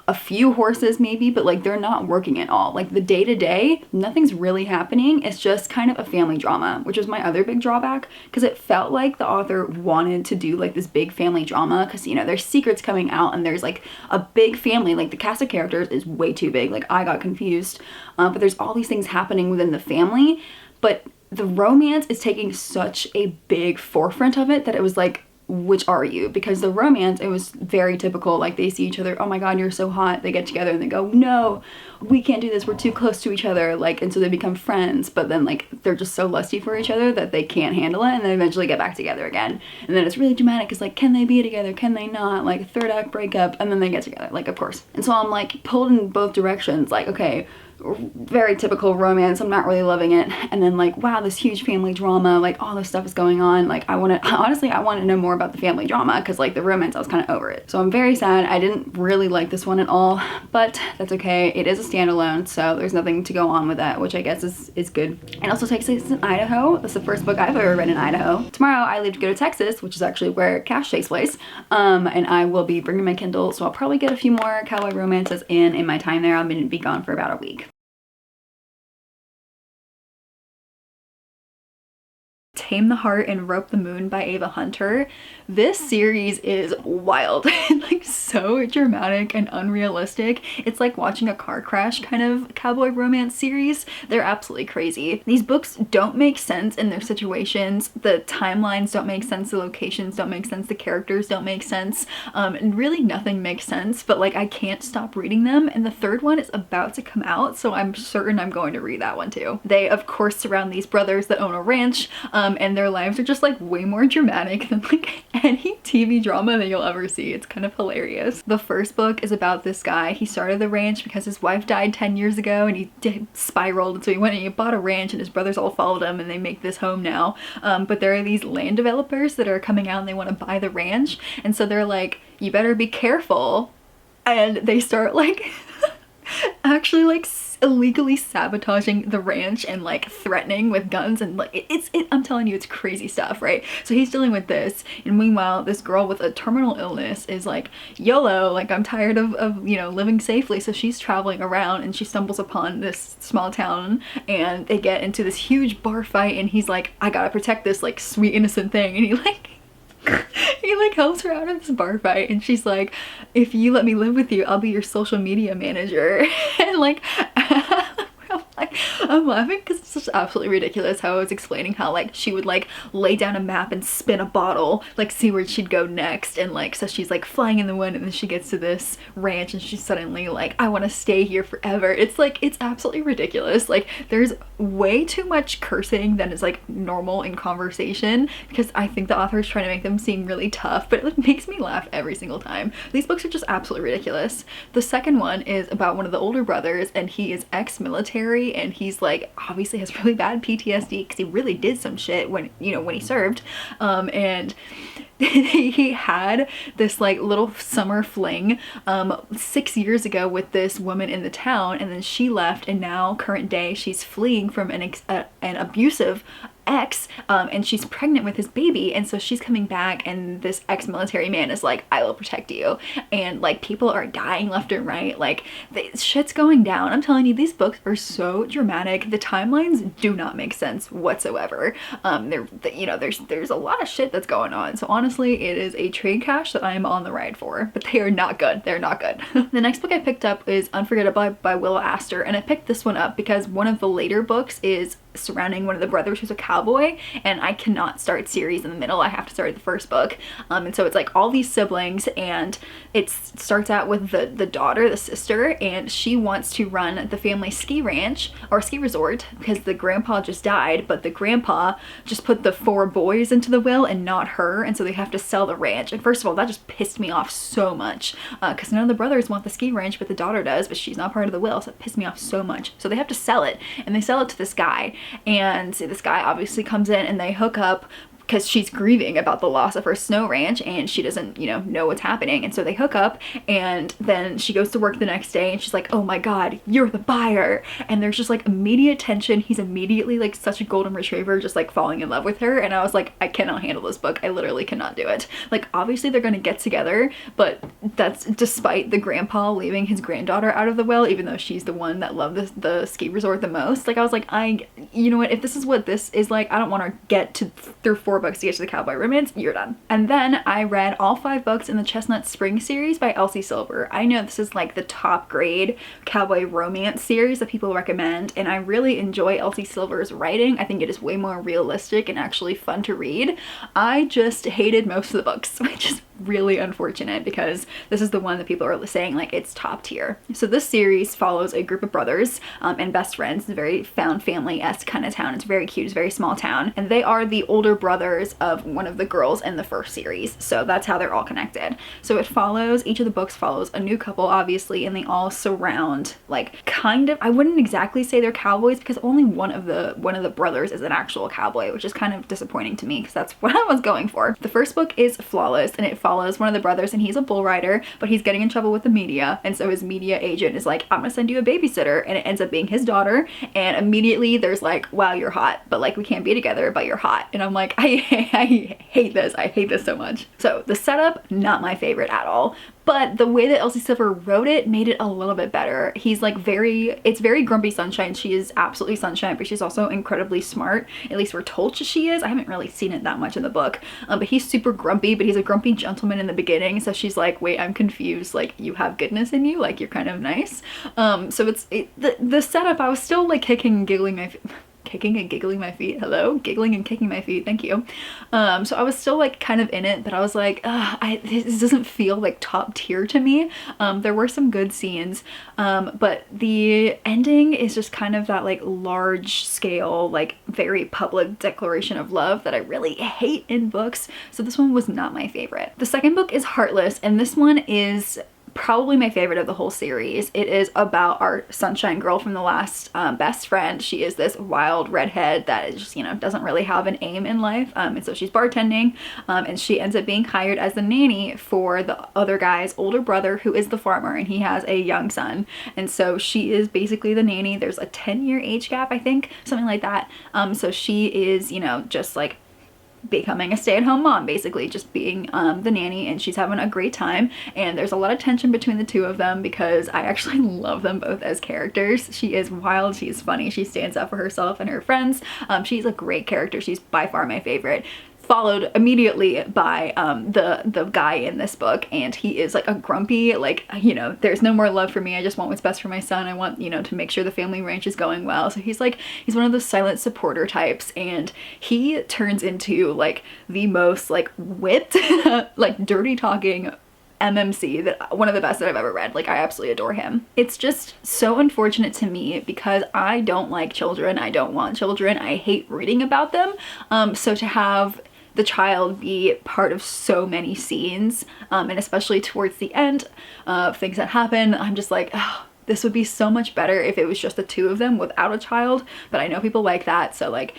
a few horses maybe, but like they're not working at all. Like the day-to-day, nothing's really happening. It's just kind of a family drama, which is my other big drawback, because it felt like the author wanted to do like this big family drama, because you know there's secrets coming out and there's like a big family, like the cast of characters is way too big, like I got confused, but there's all these things happening within the family, but the romance is taking such a big forefront of it that it was like, which are you? Because the romance, it was very typical, like they see each other, oh my god, you're so hot, they get together and they go, no, we can't do this, we're too close to each other, like, and so they become friends, but then like they're just so lusty for each other that they can't handle it, and then eventually get back together again. And then it's really dramatic, because like, can they be together, can they not, like third act breakup, and then they get together, like of course. And so I'm like pulled in both directions, like okay, very typical romance, I'm not really loving it, and then like wow, this huge family drama, like all this stuff is going on, like I want to know more about the family drama, because like the romance I was kind of over it. So I'm very sad. I didn't really like this one at all, but that's okay, it is a standalone, so there's nothing to go on with that, which I guess is good. It also takes place in Idaho. That's the first book I've ever read in Idaho. Tomorrow I leave to go to Texas, which is actually where Cash takes place, and I will be bringing my Kindle, so I'll probably get a few more cowboy romances in my time there. I'm gonna be gone for about a week. Tame the Heart and Rope the Moon by Ava Hunter. This series is wild and like so dramatic and unrealistic. It's like watching a car crash kind of cowboy romance series. They're absolutely crazy. These books don't make sense in their situations. The timelines don't make sense. The locations don't make sense. The characters don't make sense. And really nothing makes sense, but like I can't stop reading them. And the third one is about to come out, so I'm certain I'm going to read that one too. They of course surround these brothers that own a ranch, and their lives are just like way more dramatic than like any TV drama that you'll ever see. It's kind of hilarious. The first book is about this guy. He started the ranch because his wife died 10 years ago, and he spiraled, and so he went and he bought a ranch, and his brothers all followed him, and they make this home now. But there are these land developers that are coming out and they want to buy the ranch, and so they're like, you better be careful, and they start like actually like illegally sabotaging the ranch and like threatening with guns, and like I'm telling you, it's crazy stuff, right? So he's dealing with this, and meanwhile this girl with a terminal illness is like, YOLO, like I'm tired of you know, living safely. So she's traveling around and she stumbles upon this small town, and they get into this huge bar fight, and he's like, I gotta protect this like sweet innocent thing, and he like he like helps her out of this bar fight, and she's like, if you let me live with you, I'll be your social media manager. And like I'm laughing because it's just absolutely ridiculous how I was explaining how like she would like lay down a map and spin a bottle, like see where she'd go next, and like so she's like flying in the wind, and then she gets to this ranch and she's suddenly like, I want to stay here forever. It's like, it's absolutely ridiculous. Like there's way too much cursing that is like normal in conversation, because I think the author is trying to make them seem really tough, but it makes me laugh every single time. These books are just absolutely ridiculous. The second one is about one of the older brothers, and he is ex-military, and he's like obviously has really bad PTSD because he really did some shit when, you know, when he served, and he had this like little summer fling 6 years ago with this woman in the town, and then she left, and now current day she's fleeing from an abusive ex, and she's pregnant with his baby, and so she's coming back, and this ex-military man is like, I will protect you, and like people are dying left and right, like shit's going down. I'm telling you, these books are so dramatic. The timelines do not make sense whatsoever. You know, there's a lot of shit that's going on, so honestly it is a train cash that I am on the ride for, but they are not good. They're not good. The next book I picked up is Unforgettable by Willow Astor, and I picked this one up because one of the later books is surrounding one of the brothers who's a cowboy, and I cannot start series in the middle. I have to start at the first book. And so it's like all these siblings, and it starts out with the daughter, the sister, and she wants to run the family ski ranch or ski resort because the grandpa just died, but the grandpa just put the 4 boys into the will and not her, and so they have to sell the ranch. And first of all, that just pissed me off so much because none of the brothers want the ski ranch, but the daughter does, but she's not part of the will, so it pissed me off so much. So they have to sell it, and they sell it to this guy, and this guy obviously comes in and they hook up because she's grieving about the loss of her snow ranch and she doesn't, you know what's happening. And so they hook up, and then she goes to work the next day and she's like, oh my god, you're the buyer. And there's just like immediate tension. He's immediately like such a golden retriever, just like falling in love with her. And I was like, I cannot handle this book. I literally cannot do it. Like, obviously they're gonna get together, but that's despite the grandpa leaving his granddaughter out of the will, even though she's the one that loved the ski resort the most. Like, I was like, you know what, if this is what this is like, I don't want to get to through 4 books to get to the Cowboy Romance. You're done. And then I read all 5 books in the Chestnut Spring series by Elsie Silver. I know this is like the top grade Cowboy Romance series that people recommend, and I really enjoy Elsie Silver's writing. I think it is way more realistic and actually fun to read. I just hated most of the books, which is really unfortunate because this is the one that people are saying like it's top tier. So this series follows a group of brothers and best friends. It's a very found family-esque kind of town. It's very cute. It's a very small town, and they are the older brothers of one of the girls in the first series, so that's how they're all connected. So it follows, each of the books follows a new couple, obviously, and they all surround, like, kind of, I wouldn't exactly say they're cowboys because only one of the brothers is an actual cowboy, which is kind of disappointing to me because that's what I was going for. The first book is Flawless, and it follows one of the brothers, and he's a bull rider, but he's getting in trouble with the media, and so his media agent is like, I'm gonna send you a babysitter, and it ends up being his daughter, and immediately there's like, wow, you're hot, but like we can't be together, but you're hot. And I'm like, I hate this. I hate this so much. So the setup, not my favorite at all. But the way that Elsie Silver wrote it made it a little bit better. He's like it's very grumpy sunshine. She is absolutely sunshine, but she's also incredibly smart. At least we're told she is. I haven't really seen it that much in the book. But he's super grumpy, but he's a grumpy gentleman in the beginning. So she's like, wait, I'm confused. Like, you have goodness in you. Like, you're kind of nice. So the setup, I was still like kicking and giggling my feet. Hello? Giggling and kicking my feet. Thank you. So I was still like kind of in it, but I was like, this doesn't feel like top tier to me. There were some good scenes, but the ending is just kind of that like large scale, like very public declaration of love that I really hate in books. So this one was not my favorite. The second book is Heartless, and this one is probably my favorite of the whole series. It is about our sunshine girl from the last best friend. She is this wild redhead that is just, doesn't really have an aim in life. And so she's bartending, and she ends up being hired as the nanny for the other guy's older brother, who is the farmer, and he has a young son. And so she is basically the nanny. There's a 10-year age gap, I think, something like that. So she is, just like becoming a stay-at-home mom, basically just being the nanny, and she's having a great time. And there's a lot of tension between the two of them because I actually love them both as characters. She is wild, she's funny, she stands up for herself and her friends. She's a great character. She's by far my favorite, followed immediately by the guy in this book, and he is like a grumpy, like, there's no more love for me, I just want what's best for my son, I want, to make sure the family ranch is going well. So he's one of the silent supporter types, and he turns into like the most like whipped like dirty talking MMC, that one of the best that I've ever read. Like, I absolutely adore him. It's just so unfortunate to me because I don't like children, I don't want children, I hate reading about them. So to have the child be part of so many scenes, and especially towards the end of things that happen, I'm just like, oh, this would be so much better if it was just the two of them without a child. But I know people like that, so like,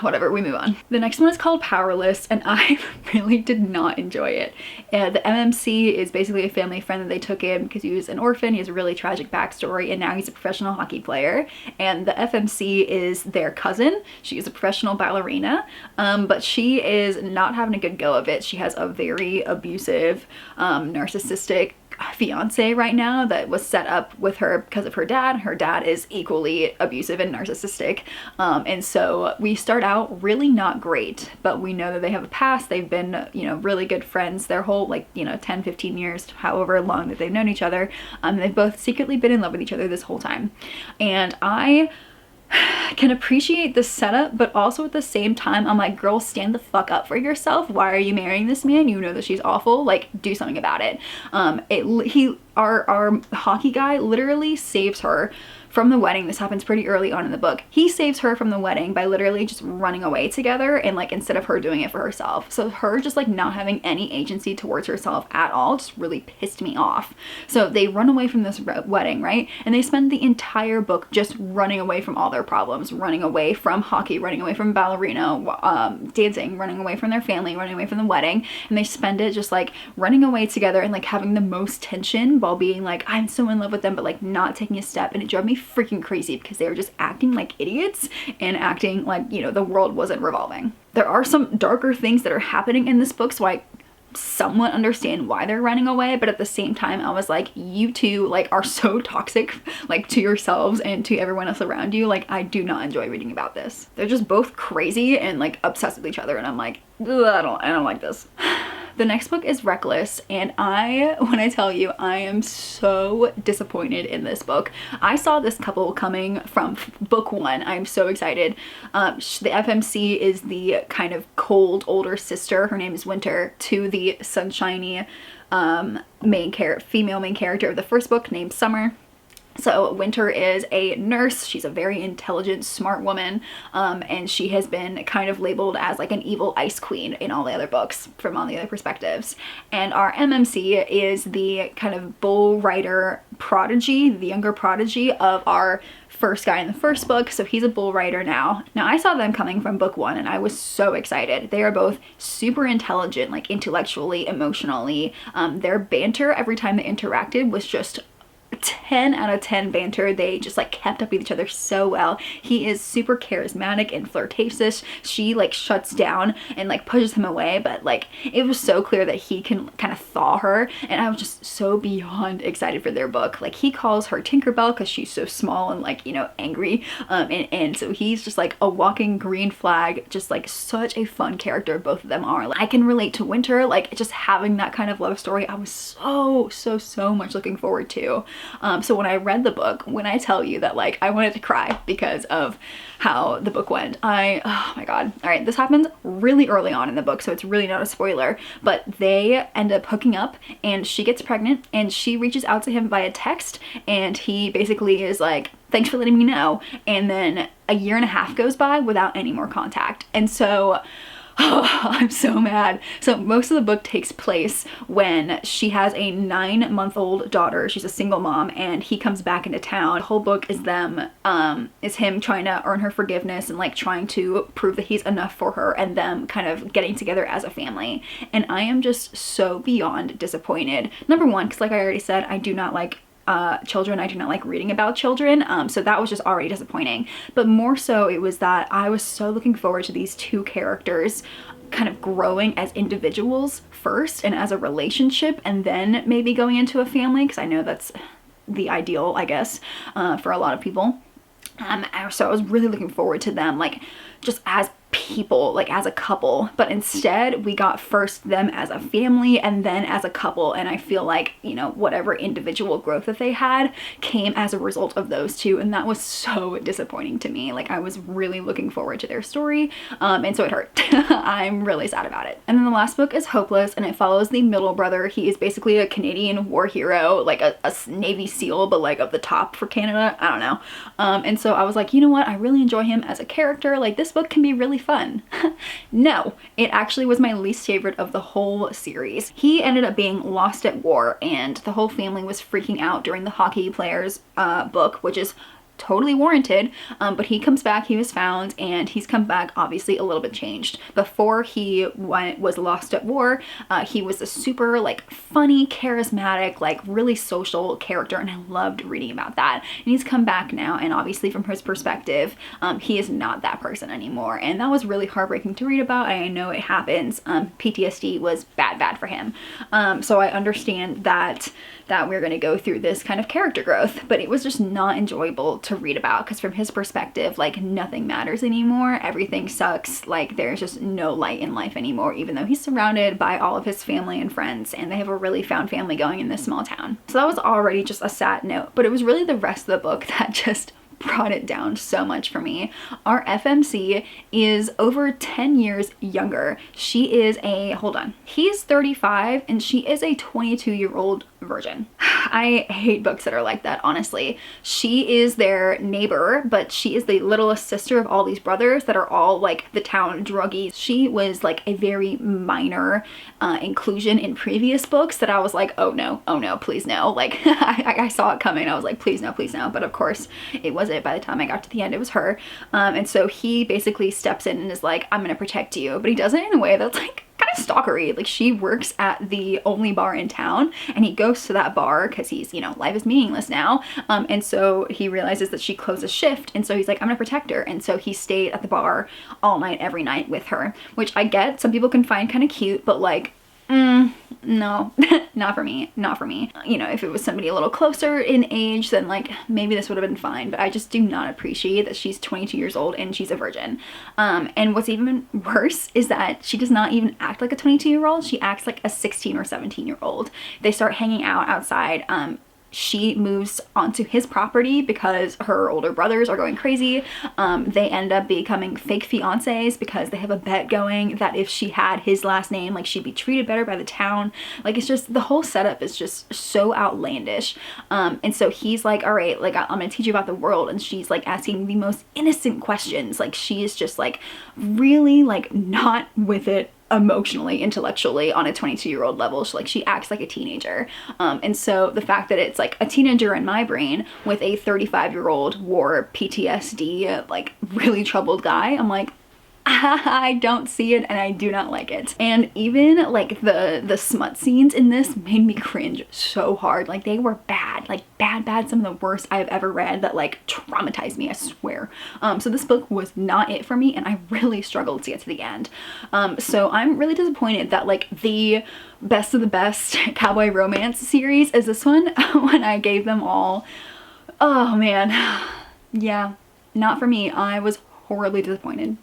whatever, we move on. The next one is called Powerless, and I really did not enjoy it. The MMC is basically a family friend that they took in because he was an orphan, he has a really tragic backstory, and now he's a professional hockey player. And the FMC is their cousin. She is a professional ballerina, but she is not having a good go of it. She has a very abusive, narcissistic fiance right now that was set up with her because of her dad. Her dad is equally abusive and narcissistic, and so we start out really not great, but we know that they have a past. They've been, really good friends their whole 10-15 years, however long that they've known each other. They've both secretly been in love with each other this whole time, and I can appreciate the setup, but also at the same time, I'm like, girl, stand the fuck up for yourself. Why are you marrying this man? You know that she's awful. Like, do something about it. Our hockey guy literally saves her from the wedding. This happens pretty early on in the book. He saves her from the wedding by literally just running away together, and like, instead of her doing it for herself. So her just like not having any agency towards herself at all just really pissed me off. So they run away from this wedding, right? And they spend the entire book just running away from all their problems, running away from hockey, running away from ballerina, dancing, running away from their family, running away from the wedding. And they spend it just like running away together and like having the most tension while being like, I'm so in love with them, but like not taking a step. And it drove me freaking crazy because they were just acting like idiots and acting like, you know, the world wasn't revolving. There are some darker things that are happening in this book, so I somewhat understand why they're running away, but at the same time I was like, you two like are so toxic, like to yourselves and to everyone else around you. Like, I do not enjoy reading about this. They're just both crazy and like obsessed with each other, and I'm like, I don't like this. The next book is Reckless, and when I tell you, I am so disappointed in this book. I saw this couple coming from book one. I'm so excited. The FMC is the kind of cold older sister. Her name is Winter, to the sunshiny female main character of the first book named Summer. So Winter is a nurse. She's a very intelligent, smart woman, and she has been kind of labeled as like an evil ice queen in all the other books from all the other perspectives. And our MMC is the kind of bull rider prodigy, the younger prodigy of our first guy in the first book. So he's a bull rider now. Now I saw them coming from book one and I was so excited. They are both super intelligent, like intellectually, emotionally. Their banter every time they interacted was just 10 out of 10 banter. They just like kept up with each other so well. He is super charismatic and flirtatious. She like shuts down and like pushes him away, but like it was so clear that he can kind of thaw her, and I was just so beyond excited for their book. Like, he calls her Tinkerbell because she's so small and like, you know, angry, and so he's just like a walking green flag. Just like such a fun character both of them are. Like, I can relate to Winter, like just having that kind of love story. I was so much looking forward to. So when I read the book, when I tell you that like I wanted to cry because of how the book went, oh my god. All right, this happens really early on in the book, so it's really not a spoiler, but they end up hooking up and she gets pregnant and she reaches out to him via text, and he basically is like, thanks for letting me know. And then a year and a half goes by without any more contact. And so oh, I'm so mad. So most of the book takes place when she has a 9-month-old daughter. She's a single mom, and he comes back into town. The whole book is him trying to earn her forgiveness and like trying to prove that he's enough for her, and them kind of getting together as a family. And I am just so beyond disappointed. Number one, because like I already said, I do not like children. I do not like reading about children, so that was just already disappointing. But more so, it was that I was so looking forward to these two characters kind of growing as individuals first and as a relationship, and then maybe going into a family, because I know that's the ideal, I guess, for a lot of people. So I was really looking forward to them like just as people, like as a couple, but instead we got first them as a family and then as a couple. And I feel like, you know, whatever individual growth that they had came as a result of those two, and that was so disappointing to me. Like, I was really looking forward to their story, and so it hurt. I'm really sad about it. And then the last book is Hopeless, and it follows the middle brother. He is basically a Canadian war hero, like a Navy SEAL, but like of the top for Canada. I don't know. And so I was like, you know what, I really enjoy him as a character. Like, this book can be really fun. No, it actually was my least favorite of the whole series. He ended up being lost at war, and the whole family was freaking out during the hockey player's book, which is totally warranted, but he comes back, he was found, and he's come back obviously a little bit changed. Before he was lost at war, he was a super like funny, charismatic, like really social character, and I loved reading about that. And he's come back now, and obviously from his perspective, he is not that person anymore, and that was really heartbreaking to read about. I know it happens. PTSD was bad for him, so I understand that we're going to go through this kind of character growth, but it was just not enjoyable to read about, because from his perspective, like, nothing matters anymore, everything sucks, like there's just no light in life anymore, even though he's surrounded by all of his family and friends, and they have a really found family going in this small town. So that was already just a sad note, but it was really the rest of the book that just brought it down so much for me. Our FMC is over 10 years younger. She is a, hold on, he's 35 and she is a 22-year-old virgin. I hate books that are like that, honestly. She is their neighbor, but she is the littlest sister of all these brothers that are all like the town druggies. She was like a very minor inclusion in previous books that I was like, oh no, please no. Like I saw it coming. I was like, please no, please no. But of course it wasn't. By the time I got to the end, it was her. And so he basically steps in and is like, I'm gonna protect you. But he does it in a way that's like kind of stalkery. Like, she works at the only bar in town and he goes to that bar because he's, you know, life is meaningless now. And so he realizes that she closes shift, and so he's like, I'm gonna protect her. And so he stayed at the bar all night, every night with her, which I get some people can find kind of cute, but like, no, not for me, not for me. You know, if it was somebody a little closer in age, then like maybe this would have been fine, but I just do not appreciate that she's 22 years old and she's a virgin. And what's even worse is that she does not even act like a 22-year-old. She acts like a 16 or 17-year-old. They start hanging out outside. She moves onto his property because her older brothers are going crazy. They end up becoming fake fiancés because they have a bet going that if she had his last name, like, she'd be treated better by the town. Like, it's just, the whole setup is just so outlandish. And so he's like, all right, like, I'm gonna teach you about the world. And she's like asking the most innocent questions. Like, she is just like really like not with it emotionally, intellectually on a 22-year-old level. She acts like a teenager. And so the fact that it's like a teenager in my brain with a 35-year-old war PTSD, like really troubled guy, I'm like, I don't see it and I do not like it. And even like the smut scenes in this made me cringe so hard. Like, they were bad, like bad, some of the worst I've ever read that like traumatized me, I swear. So this book was not it for me and I really struggled to get to the end. So I'm really disappointed that like the best of the best Cowboy Romance series is this one when I gave them all. Oh man, yeah, not for me. I was horribly disappointed.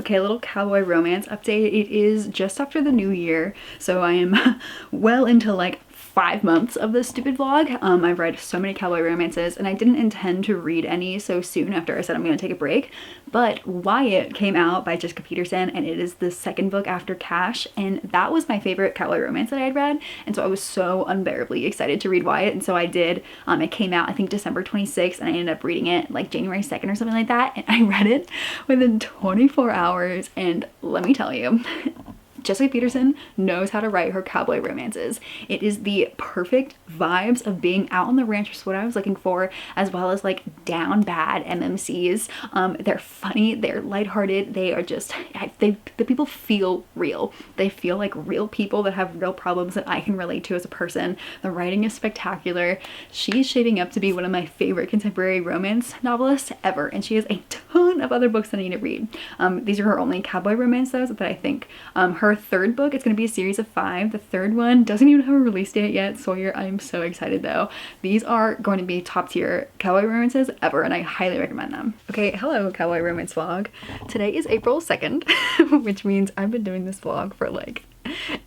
Okay, a little Cowboy Romance update. It is just after the new year, so I am well into like 5 months of this stupid vlog. I've read so many Cowboy Romances and I didn't intend to read any so soon after I said I'm gonna take a break, but Wyatt came out by Jessica Peterson and it is the second book after Cash, and that was my favorite Cowboy Romance that I had read, and so I was so unbearably excited to read Wyatt, and so I did. It came out I think December 26th and I ended up reading it like January 2nd or something like that, and I read it within 24 hours, and let me tell you, Jessica Peterson knows how to write her cowboy romances. It is the perfect vibes of being out on the ranch, which is what I was looking for, as well as like down bad MMCs. They're funny, they're lighthearted, they are just, the people feel real. They feel like real people that have real problems that I can relate to as a person. The writing is spectacular. She's shaping up to be one of my favorite contemporary romance novelists ever, and she has a ton of other books that I need to read. These are her only cowboy romance though, that I think her third book, it's going to be a series of 5. The third one doesn't even have a release date yet. Sawyer, I'm so excited though. These are going to be top tier cowboy romances ever, and I highly recommend them. Okay, hello Cowboy Romance vlog. Today is April 2nd, which means I've been doing this vlog for like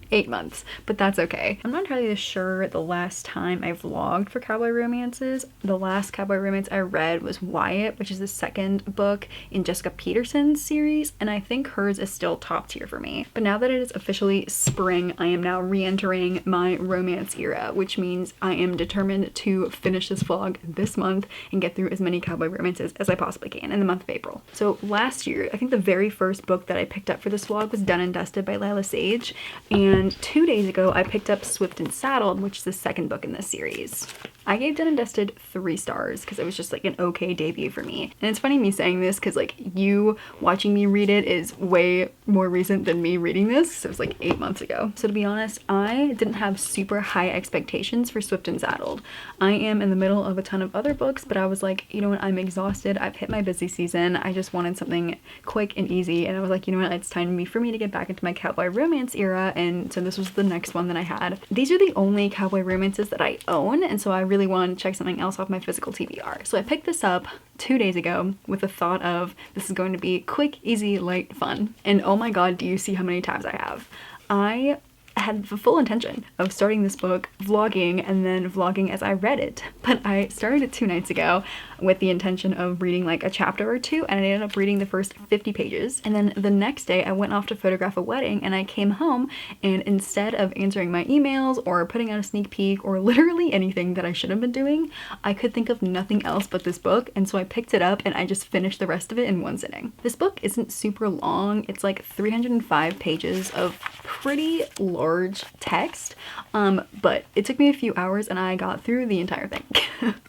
8 months, but that's okay. I'm not entirely sure the last time I vlogged for Cowboy Romances. The last Cowboy Romance I read was Wyatt, which is the second book in Jessica Peterson's series, and I think hers is still top tier for me. But now that it is officially spring, I am now re-entering my romance era, which means I am determined to finish this vlog this month and get through as many Cowboy Romances as I possibly can in the month of April. So last year, I think the very first book that I picked up for this vlog was Done and Dusted by Lila Sage, and 2 days ago I picked up Swift and Saddled, which is the second book in this series. I gave Done and Dusted 3 stars because it was just like an okay debut for me. And it's funny me saying this because like you watching me read it is way more recent than me reading this. So it was like 8 months ago. So to be honest, I didn't have super high expectations for Swift and Saddled. I am in the middle of a ton of other books, but I was like, you know what, I'm exhausted. I've hit my busy season. I just wanted something quick and easy. And I was like, you know what, it's time for me to get back into my cowboy romance era. And so this was the next one that I had. These are the only cowboy romances that I own, and so I really wanted to check something else off my physical TBR. So I picked this up 2 days ago with the thought of this is going to be quick, easy, light, fun. And oh my god, do you see how many tabs I have? I I had the full intention of starting this book, vlogging, and then vlogging as I read it. But I started it 2 nights ago with the intention of reading like a chapter or two, and I ended up reading the first 50 pages. And then the next day I went off to photograph a wedding, and I came home, and instead of answering my emails or putting out a sneak peek or literally anything that I should have been doing, I could think of nothing else but this book, and so I picked it up and I just finished the rest of it in one sitting. This book isn't super long. It's like 305 pages of pretty large text, but it took me a few hours and I got through the entire thing.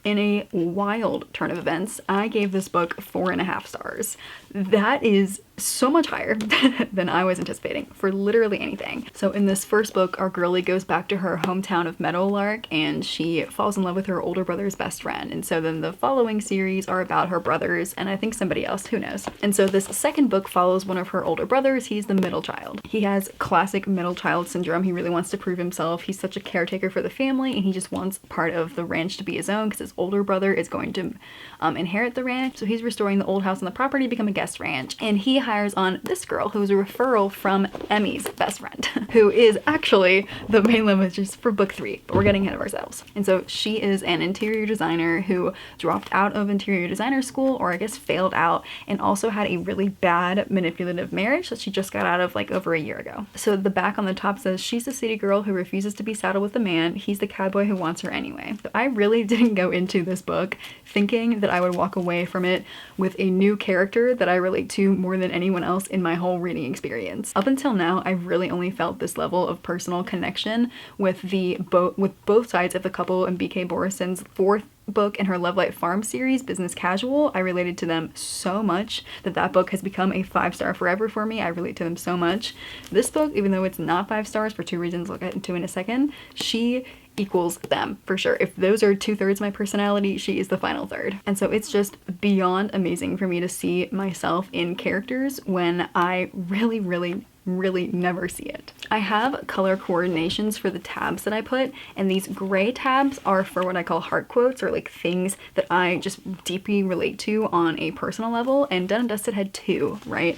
In a wild turn of events, I gave this book 4.5 stars. That is so much higher than I was anticipating for literally anything. So in this first book, our girlie goes back to her hometown of Meadowlark and she falls in love with her older brother's best friend. And so then the following series are about her brothers and I think somebody else, who knows. And so this second book follows one of her older brothers. He's the middle child. He has classic middle child syndrome. He really wants to prove himself. He's such a caretaker for the family and he just wants part of the ranch to be his own because his older brother is going to inherit the ranch. So he's restoring the old house on the property to become a guest ranch, and he hires on this girl who's a referral from Emmy's best friend, who is actually the main love interest for book 3, but we're getting ahead of ourselves. And so she is an interior designer who dropped out of interior designer school, or I guess failed out, and also had a really bad manipulative marriage that she just got out of like over a year ago. So the back on the top says she's a city girl who refuses to be saddled with a man. He's the cowboy who wants her anyway. So I really didn't go into this book thinking that I would walk away from it with a new character that I relate to more than anyone else in my whole reading experience. Up until now, I've really only felt this level of personal connection with both sides of the couple in BK Borison's 4th book in her Love Light Farm series, Business Casual. I related to them so much that book has become a 5-star forever for me. I relate to them so much. This book, even though it's not 5 stars for 2 reasons I'll get into in a second, she equals them for sure. If those are 2/3 of my personality, she is the final third. And so it's just beyond amazing for me to see myself in characters when I really never see it. I have color coordinations for the tabs that I put, and these gray tabs are for what I call heart quotes, or like things that I just deeply relate to on a personal level, and Done and Dusted had 2, right?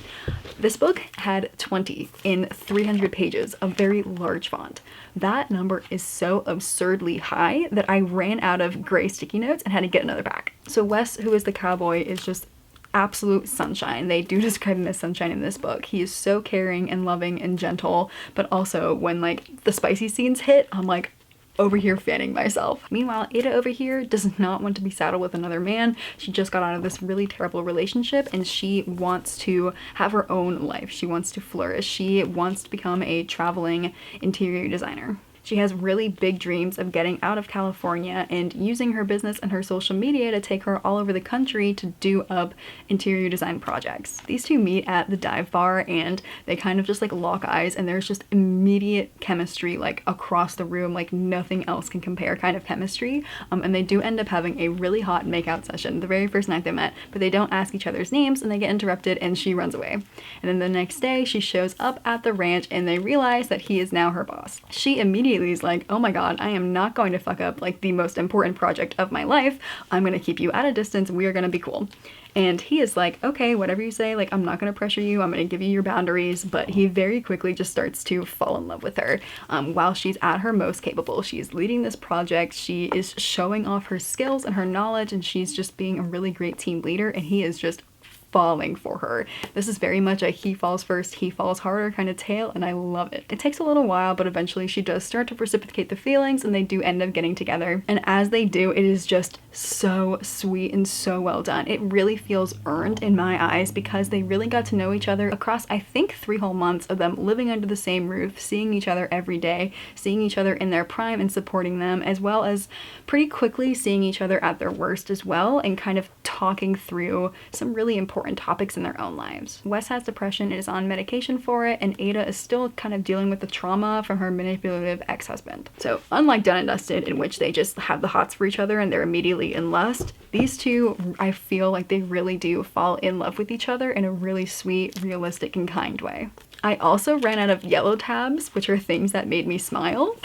This book had 20 in 300 pages, a very large font. That number is so absurdly high that I ran out of gray sticky notes and had to get another pack. So Wes, who is the cowboy, is just absolute sunshine. They do describe him as sunshine in this book. He is so caring and loving and gentle, but also when like the spicy scenes hit, I'm like over here fanning myself. Meanwhile, Ada over here does not want to be saddled with another man. She just got out of this really terrible relationship and she wants to have her own life. She wants to flourish. She wants to become a traveling interior designer. She has really big dreams of getting out of California and using her business and her social media to take her all over the country to do up interior design projects. These two meet at the dive bar and they kind of just like lock eyes, and there's just immediate chemistry like across the room, like nothing else can compare kind of chemistry. And they do end up having a really hot makeout session the very first night they met, but they don't ask each other's names and they get interrupted and she runs away. And then the next day she shows up at the ranch and they realize that he is now her boss. She immediately is like, oh my god, I am not going to fuck up like the most important project of my life. I'm gonna keep you at a distance. We are gonna be cool. And he is like, okay, whatever you say, like I'm not gonna pressure you, I'm gonna give you your boundaries. But he very quickly just starts to fall in love with her while she's at her most capable. She's leading this project, she is showing off her skills and her knowledge, and she's just being a really great team leader, and he is just falling for her. This is very much a he falls first, he falls harder kind of tale, and I love it. It takes a little while, but eventually she does start to reciprocate the feelings and they do end up getting together. And as they do, it is just so sweet and so well done. It really feels earned in my eyes because they really got to know each other across, I think, 3 whole months of them living under the same roof, seeing each other every day, seeing each other in their prime and supporting them, as well as pretty quickly seeing each other at their worst as well, and kind of talking through some really important topics in their own lives. Wes has depression and is on medication for it, and Ada is still kind of dealing with the trauma from her manipulative ex-husband. So unlike Done and Dusted, in which they just have the hots for each other and they're immediately in lust, these two, I feel like they really do fall in love with each other in a really sweet, realistic, and kind way. I also ran out of yellow tabs, which are things that made me smile.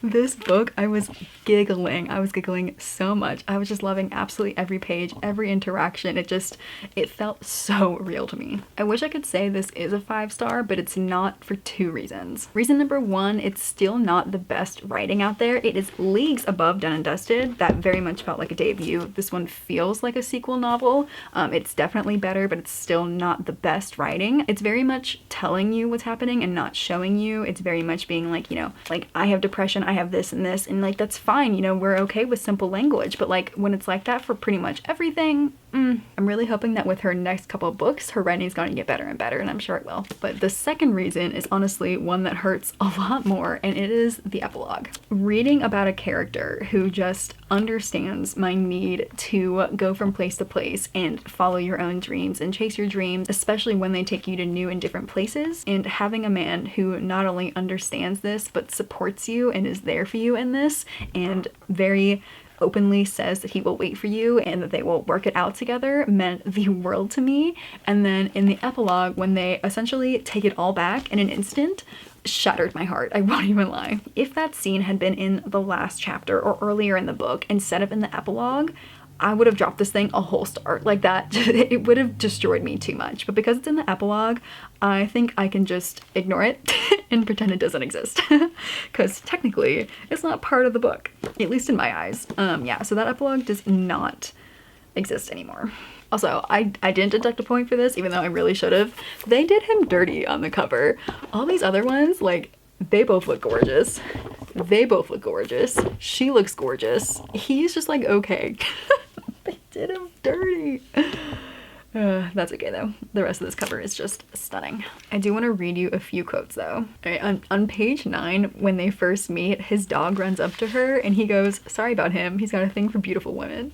This book, I was giggling. I was giggling so much. I was just loving absolutely every page, every interaction. It felt so real to me. I wish I could say this is a 5-star, but it's not for 2 reasons. Reason number 1, it's still not the best writing out there. It is leagues above Done and Dusted. That very much felt like a debut. This one feels like a sequel novel. It's definitely better, but it's still not the best writing. It's very much telling you what's happening and not showing you. It's very much being like, you know, like, I have depression, I have this and this, and like, that's fine, you know, we're okay with simple language, but like, when it's like that for pretty much everything, I'm really hoping that with her next couple of books, her writing's going to get better and better, and I'm sure it will. But the second reason is honestly one that hurts a lot more, and it is the epilogue. Reading about a character who just understands my need to go from place to place and follow your own dreams and chase your dreams, especially when they take you to new and different places, and having a man who not only understands this, but supports you and is there for you in this, and very openly says that he will wait for you and that they will work it out together, meant the world to me. And then in the epilogue, when they essentially take it all back in an instant, shattered my heart. I won't even lie. If that scene had been in the last chapter or earlier in the book instead of in the epilogue, I would have dropped this thing a whole star. Like that, it would have destroyed me too much. But because it's in the epilogue, I think I can just ignore it and pretend it doesn't exist. Because technically, it's not part of the book, at least in my eyes. Yeah, so that epilogue does not exist anymore. Also, I didn't deduct a point for this, even though I really should have. They did him dirty on the cover. All these other ones, like, they both look gorgeous. They both look gorgeous. She looks gorgeous. He's just like, okay. They did him dirty. That's okay though. The rest of this cover is just stunning. I do want to read you a few quotes though. Alright, on page 9, when they first meet, his dog runs up to her and he goes, sorry about him, he's got a thing for beautiful women.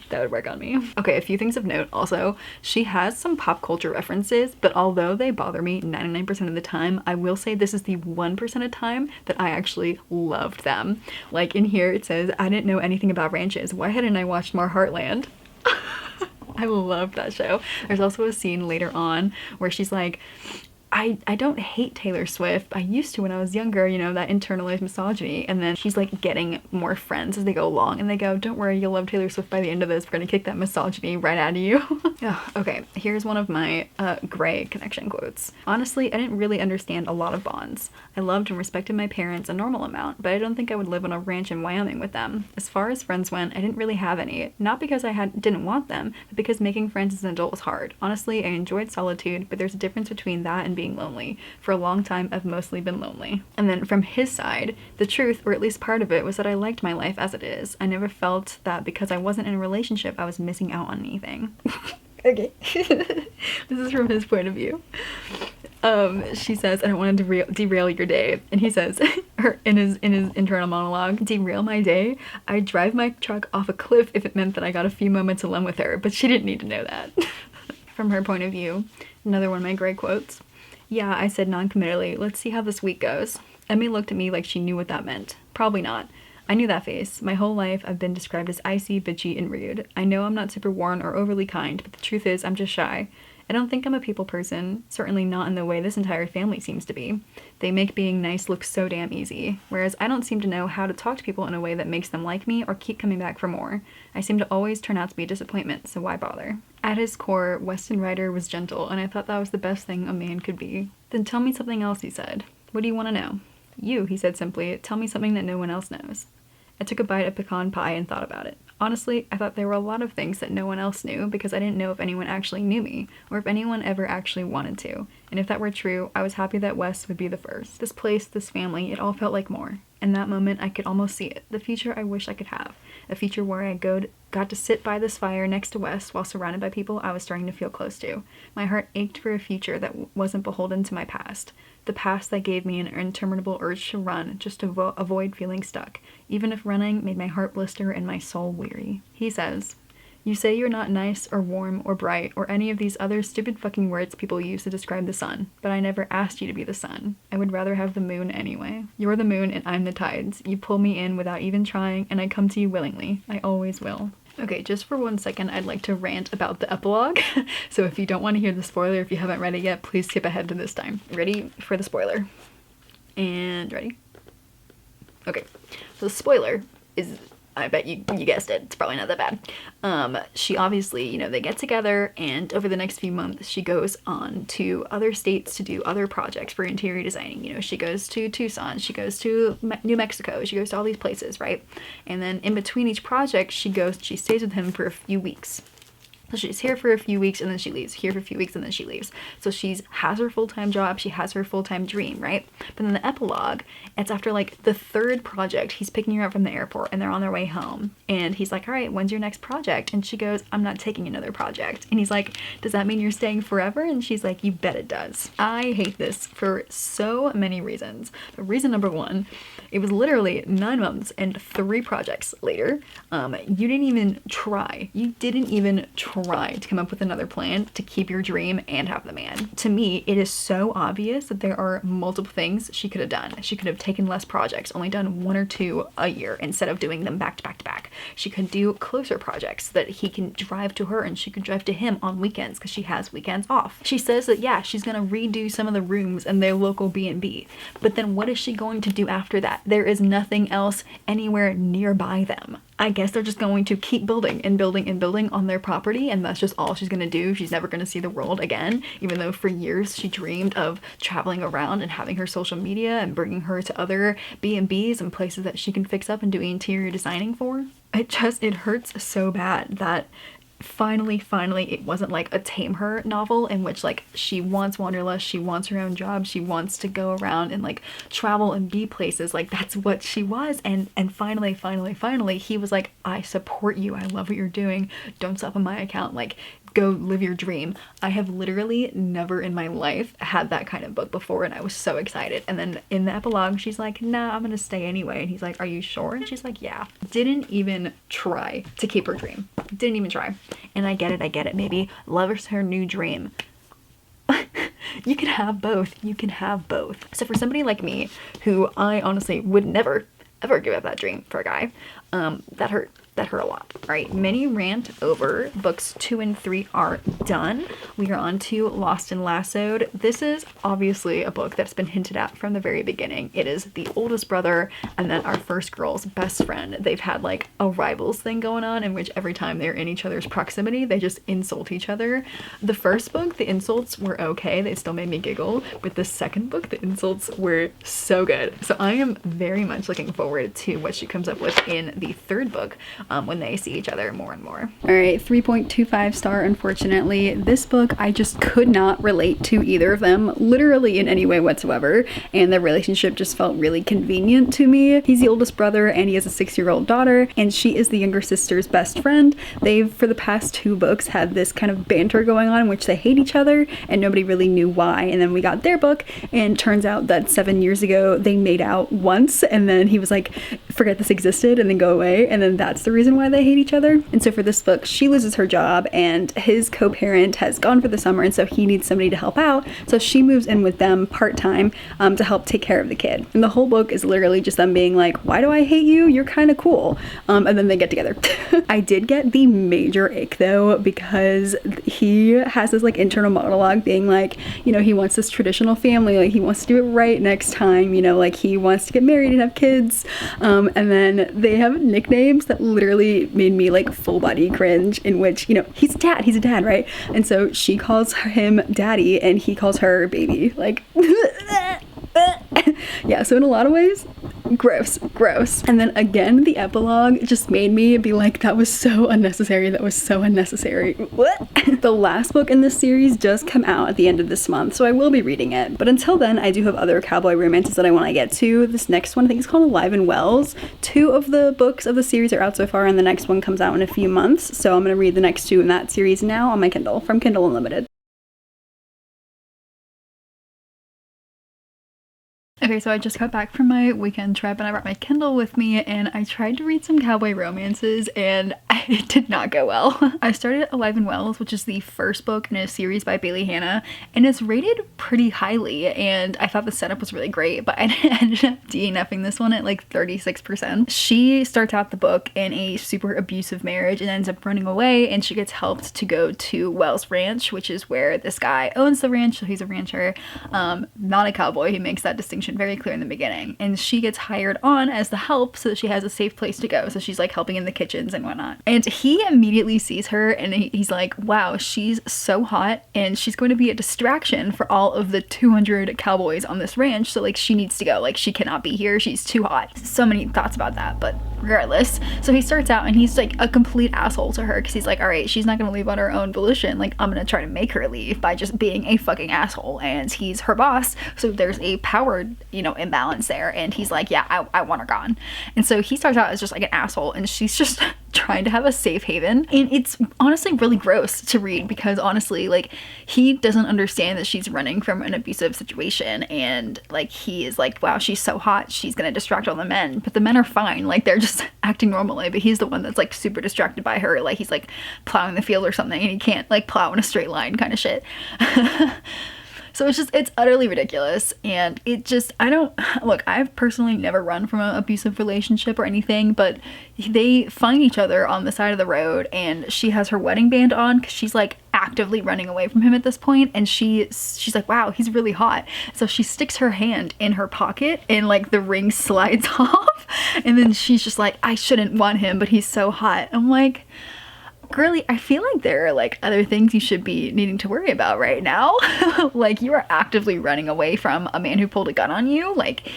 That would work on me. Okay, a few things of note also. She has some pop culture references, but although they bother me 99% of the time, I will say this is the 1% of time that I actually loved them. Like in here it says, I didn't know anything about ranches. Why hadn't I watched more Heartland? I love that show. There's also a scene later on where she's like, I don't hate Taylor Swift. I used to when I was younger, you know, that internalized misogyny. And then she's like getting more friends as they go along and they go, don't worry, you'll love Taylor Swift by the end of this. We're gonna kick that misogyny right out of you. Ugh, okay, here's one of my Grey connection quotes. Honestly, I didn't really understand a lot of bonds. I loved and respected my parents a normal amount, but I don't think I would live on a ranch in Wyoming with them. As far as friends went, I didn't really have any. Not because I didn't want them, but because making friends as an adult was hard. Honestly, I enjoyed solitude, but there's a difference between that and being lonely. For a long time, I've mostly been lonely. And then from his side, the truth, or at least part of it, was that I liked my life as it is. I never felt that because I wasn't in a relationship, I was missing out on anything. Okay. This is from his point of view. She says, I don't want to derail your day. And he says, in his internal monologue, derail my day? I'd drive my truck off a cliff if it meant that I got a few moments alone with her, but she didn't need to know that. From her point of view, another one of my Grey quotes. Yeah, I said non-committally, let's see how this week goes. Emmy looked at me like she knew what that meant. Probably not. I knew that face. My whole life I've been described as icy, bitchy, and rude. I know I'm not super worn or overly kind, but the truth is I'm just shy. I don't think I'm a people person, certainly not in the way this entire family seems to be. They make being nice look so damn easy, whereas I don't seem to know how to talk to people in a way that makes them like me or keep coming back for more. I seem to always turn out to be a disappointment, so why bother? At his core, Weston Ryder was gentle, and I thought that was the best thing a man could be. Then tell me something else, he said. What do you want to know? You, he said simply, tell me something that no one else knows. I took a bite of pecan pie and thought about it. Honestly, I thought there were a lot of things that no one else knew because I didn't know if anyone actually knew me, or if anyone ever actually wanted to. And if that were true, I was happy that Wes would be the first. This place, this family, it all felt like more. In that moment, I could almost see it. The future I wish I could have. A future where I got to sit by this fire next to Wes while surrounded by people I was starting to feel close to. My heart ached for a future that wasn't beholden to my past. The past that gave me an interminable urge to run, just to avoid feeling stuck, even if running made my heart blister and my soul weary. He says, you say you're not nice or warm or bright or any of these other stupid fucking words people use to describe the sun, but I never asked you to be the sun. I would rather have the moon anyway. You're the moon and I'm the tides. You pull me in without even trying and I come to you willingly. I always will. Okay, just for 1 second, I'd like to rant about the epilogue. So if you don't want to hear the spoiler, if you haven't read it yet, please skip ahead to this time. Ready for the spoiler. And ready? Okay, so the spoiler is, I bet you guessed it, it's probably not that bad. She obviously, you know, they get together, and over the next few months she goes on to other states to do other projects for interior designing. You know, she goes to Tucson, she goes to New Mexico, she goes to all these places, right? And then in between each project she stays with him for a few weeks. So she's here for a few weeks and then she leaves, here for a few weeks and then she leaves. So she's has her full-time job, she has her full-time dream, right? But then the epilogue, it's after like the third project, he's picking her up from the airport and they're on their way home. And he's like, all right, when's your next project? And she goes, I'm not taking another project. And he's like, does that mean you're staying forever? And she's like, you bet it does. I hate this for so many reasons. But reason number one, it was literally 9 months and 3 projects later. You didn't even try. You didn't even try to come up with another plan to keep your dream and have the man. To me, it is so obvious that there are multiple things she could have done. She could have taken less projects, only done 1 or 2 a year instead of doing them back to back to back. She could do closer projects that he can drive to her and she could drive to him on weekends because she has weekends off. She says that, yeah, she's gonna redo some of the rooms in their local B&B, but then what is she going to do after that? There is nothing else anywhere nearby them. I guess they're just going to keep building and building and building on their property, and that's just all she's gonna do. She's never gonna see the world again, even though for years she dreamed of traveling around and having her social media and bringing her to other B&Bs and places that she can fix up and do interior designing for. It hurts so bad that finally it wasn't like a Tame Her novel in which like she wants wanderlust, she wants her own job, she wants to go around and like travel and be places. Like that's what she was. And finally he was like, I support you, I love what you're doing, don't stop on my account, like go live your dream. I have literally never in my life had that kind of book before, and I was so excited. And then in the epilogue she's like, nah, I'm gonna stay anyway. And he's like, are you sure? And she's like, yeah. Didn't even try to keep her dream. Didn't even try. And I get it. Maybe love is her new dream. You can have both. You can have both. So for somebody like me, who I honestly would never ever give up that dream for a guy, that hurt a lot. All right, mini rant over. Books 2 and 3 are done. We are on to Lost and Lassoed. This is obviously a book that's been hinted at from the very beginning. It is the oldest brother and then our first girl's best friend. They've had like a rivals thing going on in which every time they're in each other's proximity, they just insult each other. The first book, the insults were okay. They still made me giggle. But the second book, the insults were so good. So I am very much looking forward to what she comes up with in the third book, when they see each other more and more. All right, 3.25 star, unfortunately. This book, I just could not relate to either of them, literally in any way whatsoever, and their relationship just felt really convenient to me. He's the oldest brother, and he has a 6-year-old daughter, and she is the younger sister's best friend. They've, for the past 2 books, had this kind of banter going on in which they hate each other, and nobody really knew why. And then we got their book, and turns out that 7 years ago, they made out once, and then he was like, forget this existed, and then go away, and then that's the reason why they hate each other. And so for this book, she loses her job and his co-parent has gone for the summer, and so he needs somebody to help out, so she moves in with them part-time to help take care of the kid. And the whole book is literally just them being like, why do I hate you? You're kind of cool. And then they get together. I did get the major ick though, because he has this like internal monologue being like, you know, he wants this traditional family, like he wants to do it right next time, you know, like he wants to get married and have kids. And then they have nicknames that literally made me like full body cringe, in which, you know, he's a dad, right? And so she calls him daddy and he calls her baby, like yeah, so in a lot of ways, gross. And then again, the epilogue just made me be like, that was so unnecessary. What? The last book in this series does come out at the end of this month, so I will be reading it. But until then, I do have other cowboy romances that I want to get to. This next one, I think it's called Alive and Wells. 2 of the books of the series are out so far, and the next one comes out in a few months. So I'm going to read the next 2 in that series now on my Kindle, from Kindle Unlimited. Okay, so I just got back from my weekend trip and I brought my Kindle with me and I tried to read some cowboy romances and it did not go well. I started Alive and Wells, which is the first book in a series by Bailey Hannah, and it's rated pretty highly, and I thought the setup was really great, but I ended up DNFing this one at like 36%. She starts out the book in a super abusive marriage and ends up running away, and she gets helped to go to Wells Ranch, which is where this guy owns the ranch, so he's a rancher, not a cowboy. He makes that distinction mentioned very clear in the beginning. And she gets hired on as the help so that she has a safe place to go. So she's like helping in the kitchens and whatnot. And he immediately sees her and he's like, wow, she's so hot and she's going to be a distraction for all of the 200 cowboys on this ranch. So like she needs to go. Like she cannot be here. She's too hot. So many thoughts about that, but regardless. So he starts out and he's like a complete asshole to her because he's like, all right, she's not going to leave on her own volition. Like I'm going to try to make her leave by just being a fucking asshole. And he's her boss. So there's a power, you know, imbalance there. And he's like, yeah, I want her gone. And so he starts out as just like an asshole and she's just trying to have a safe haven. And it's honestly really gross to read because honestly, like he doesn't understand that she's running from an abusive situation. And like he is like, wow, she's so hot. She's going to distract all the men. But the men are fine. Like they're just acting normally. But he's the one that's like super distracted by her. Like he's like plowing the field or something and he can't like plow in a straight line kind of shit. So it's utterly ridiculous. And it just, look, I've personally never run from an abusive relationship or anything, but they find each other on the side of the road and she has her wedding band on because she's like actively running away from him at this point. And she's like, wow, he's really hot. So she sticks her hand in her pocket and like the ring slides off. And then she's just like, I shouldn't want him, but he's so hot. I'm like, girly, I feel like there are like other things you should be needing to worry about right now. Like you are actively running away from a man who pulled a gun on you. Like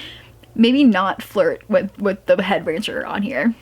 maybe not flirt with the head rancher on here.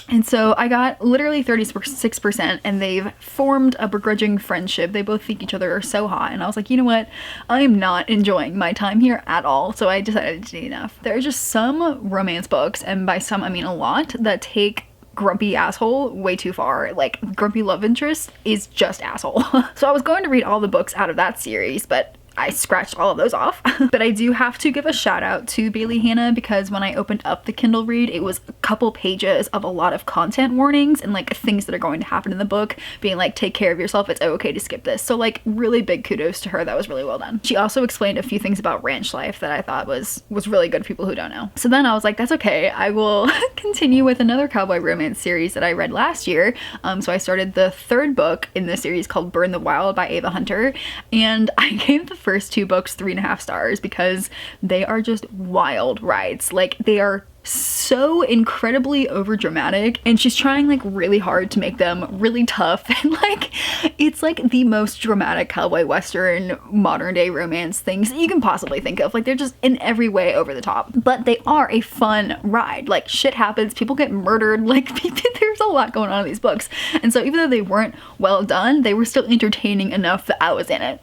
And so I got literally 36% and they've formed a begrudging friendship. They both think each other are so hot. And I was like, you know what? I am not enjoying my time here at all. So I decided to do enough. There are just some romance books, and by some I mean a lot, that take grumpy asshole way too far. Like grumpy love interest is just asshole. So I was going to read all the books out of that series, but I scratched all of those off. But I do have to give a shout out to Bailey Hannah because when I opened up the Kindle read, it was a couple pages of a lot of content warnings and like things that are going to happen in the book, being like, take care of yourself, it's okay to skip this. So like really big kudos to her. That was really well done. She also explained a few things about ranch life that I thought was really good for people who don't know. So then I was like, that's okay. I will continue with another cowboy romance series that I read last year. So I started the third book in the series called Burn the Wild by Ava Hunter, and I gave the first two books 3.5 stars because they are just wild rides. Like they are so incredibly over dramatic and she's trying like really hard to make them really tough, and like it's like the most dramatic cowboy western modern day romance things that you can possibly think of. Like they're just in every way over the top, but they are a fun ride. Like shit happens, people get murdered, like there's a lot going on in these books. And so even though they weren't well done, they were still entertaining enough that I was in it.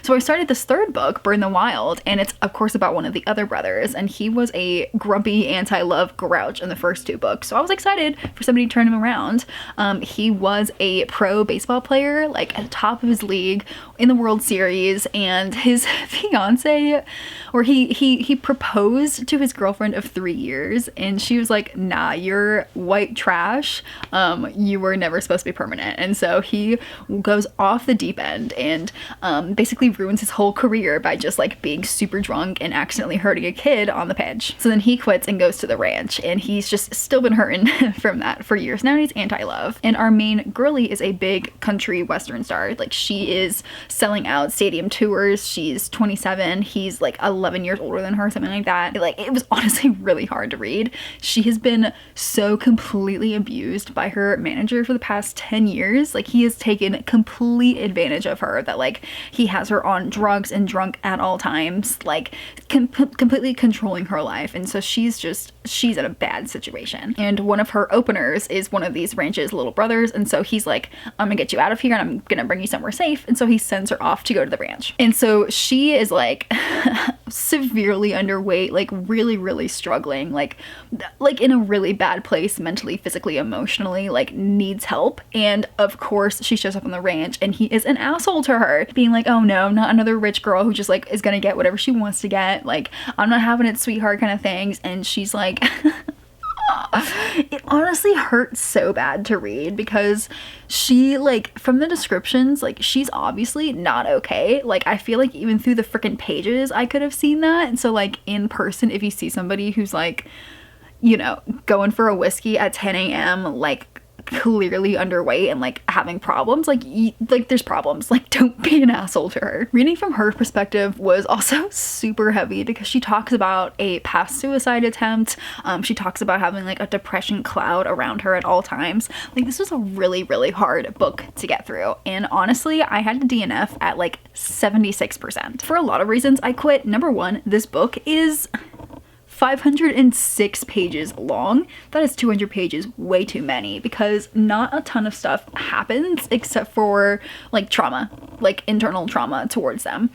So I started this third book, Burn the Wild, and it's of course about one of the other brothers, and he was a grumpy anti-love grouch in the first two books. So I was excited for somebody to turn him around. He was a pro baseball player, like at the top of his league in the World Series, and his fiance, or he proposed to his girlfriend of 3 years, and she was like, nah, you're white trash. You were never supposed to be permanent. And so he goes off the deep end and basically ruins his whole career by just like being super drunk and accidentally hurting a kid on the pitch. So then he quits and goes to the ranch, and he's just still been hurting from that for years now. He's anti-love. And our main girly is a big country western star. Like she is selling out stadium tours. She's 27. He's like 11 years older than her, something like that. Like it was honestly really hard to read. She has been so completely abused by her manager for the past 10 years. Like he has taken complete advantage of her, that like he has her on drugs and drunk at all times, like completely controlling her life. And so she's in a bad situation. And one of her openers is one of these ranch's little brothers, and so he's like, I'm gonna get you out of here and I'm gonna bring you somewhere safe. And so he sends her off to go to the ranch. And so she is like severely underweight, like really struggling, like in a really bad place mentally, physically, emotionally, like needs help. And of course she shows up on the ranch and he is an asshole to her, being like, oh no, not another rich girl who just like is gonna get whatever she wants to get, like I'm not having it, sweetheart, kind of things. And she's like it honestly hurts so bad to read because she, like, from the descriptions, like, she's obviously not okay. Like, I feel like even through the freaking pages I could have seen that. And so like in person, if you see somebody who's like, you know, going for a whiskey at 10 a.m. like clearly underweight and like having problems, like there's problems, like don't be an asshole to her. Reading from her perspective was also super heavy because she talks about a past suicide attempt. She talks about having like a depression cloud around her at all times. Like this was a really, really hard book to get through, and honestly I had to DNF at like 76%. For a lot of reasons I quit. Number one, this book is 506 pages long. That is 200 pages way too many, because not a ton of stuff happens except for like trauma, like internal trauma towards them.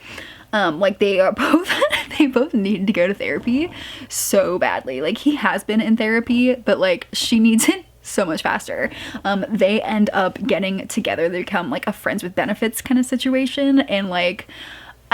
Like they are both they both need to go to therapy so badly. Like he has been in therapy, but like she needs it so much faster. They end up getting together. They become like a friends with benefits kind of situation, and like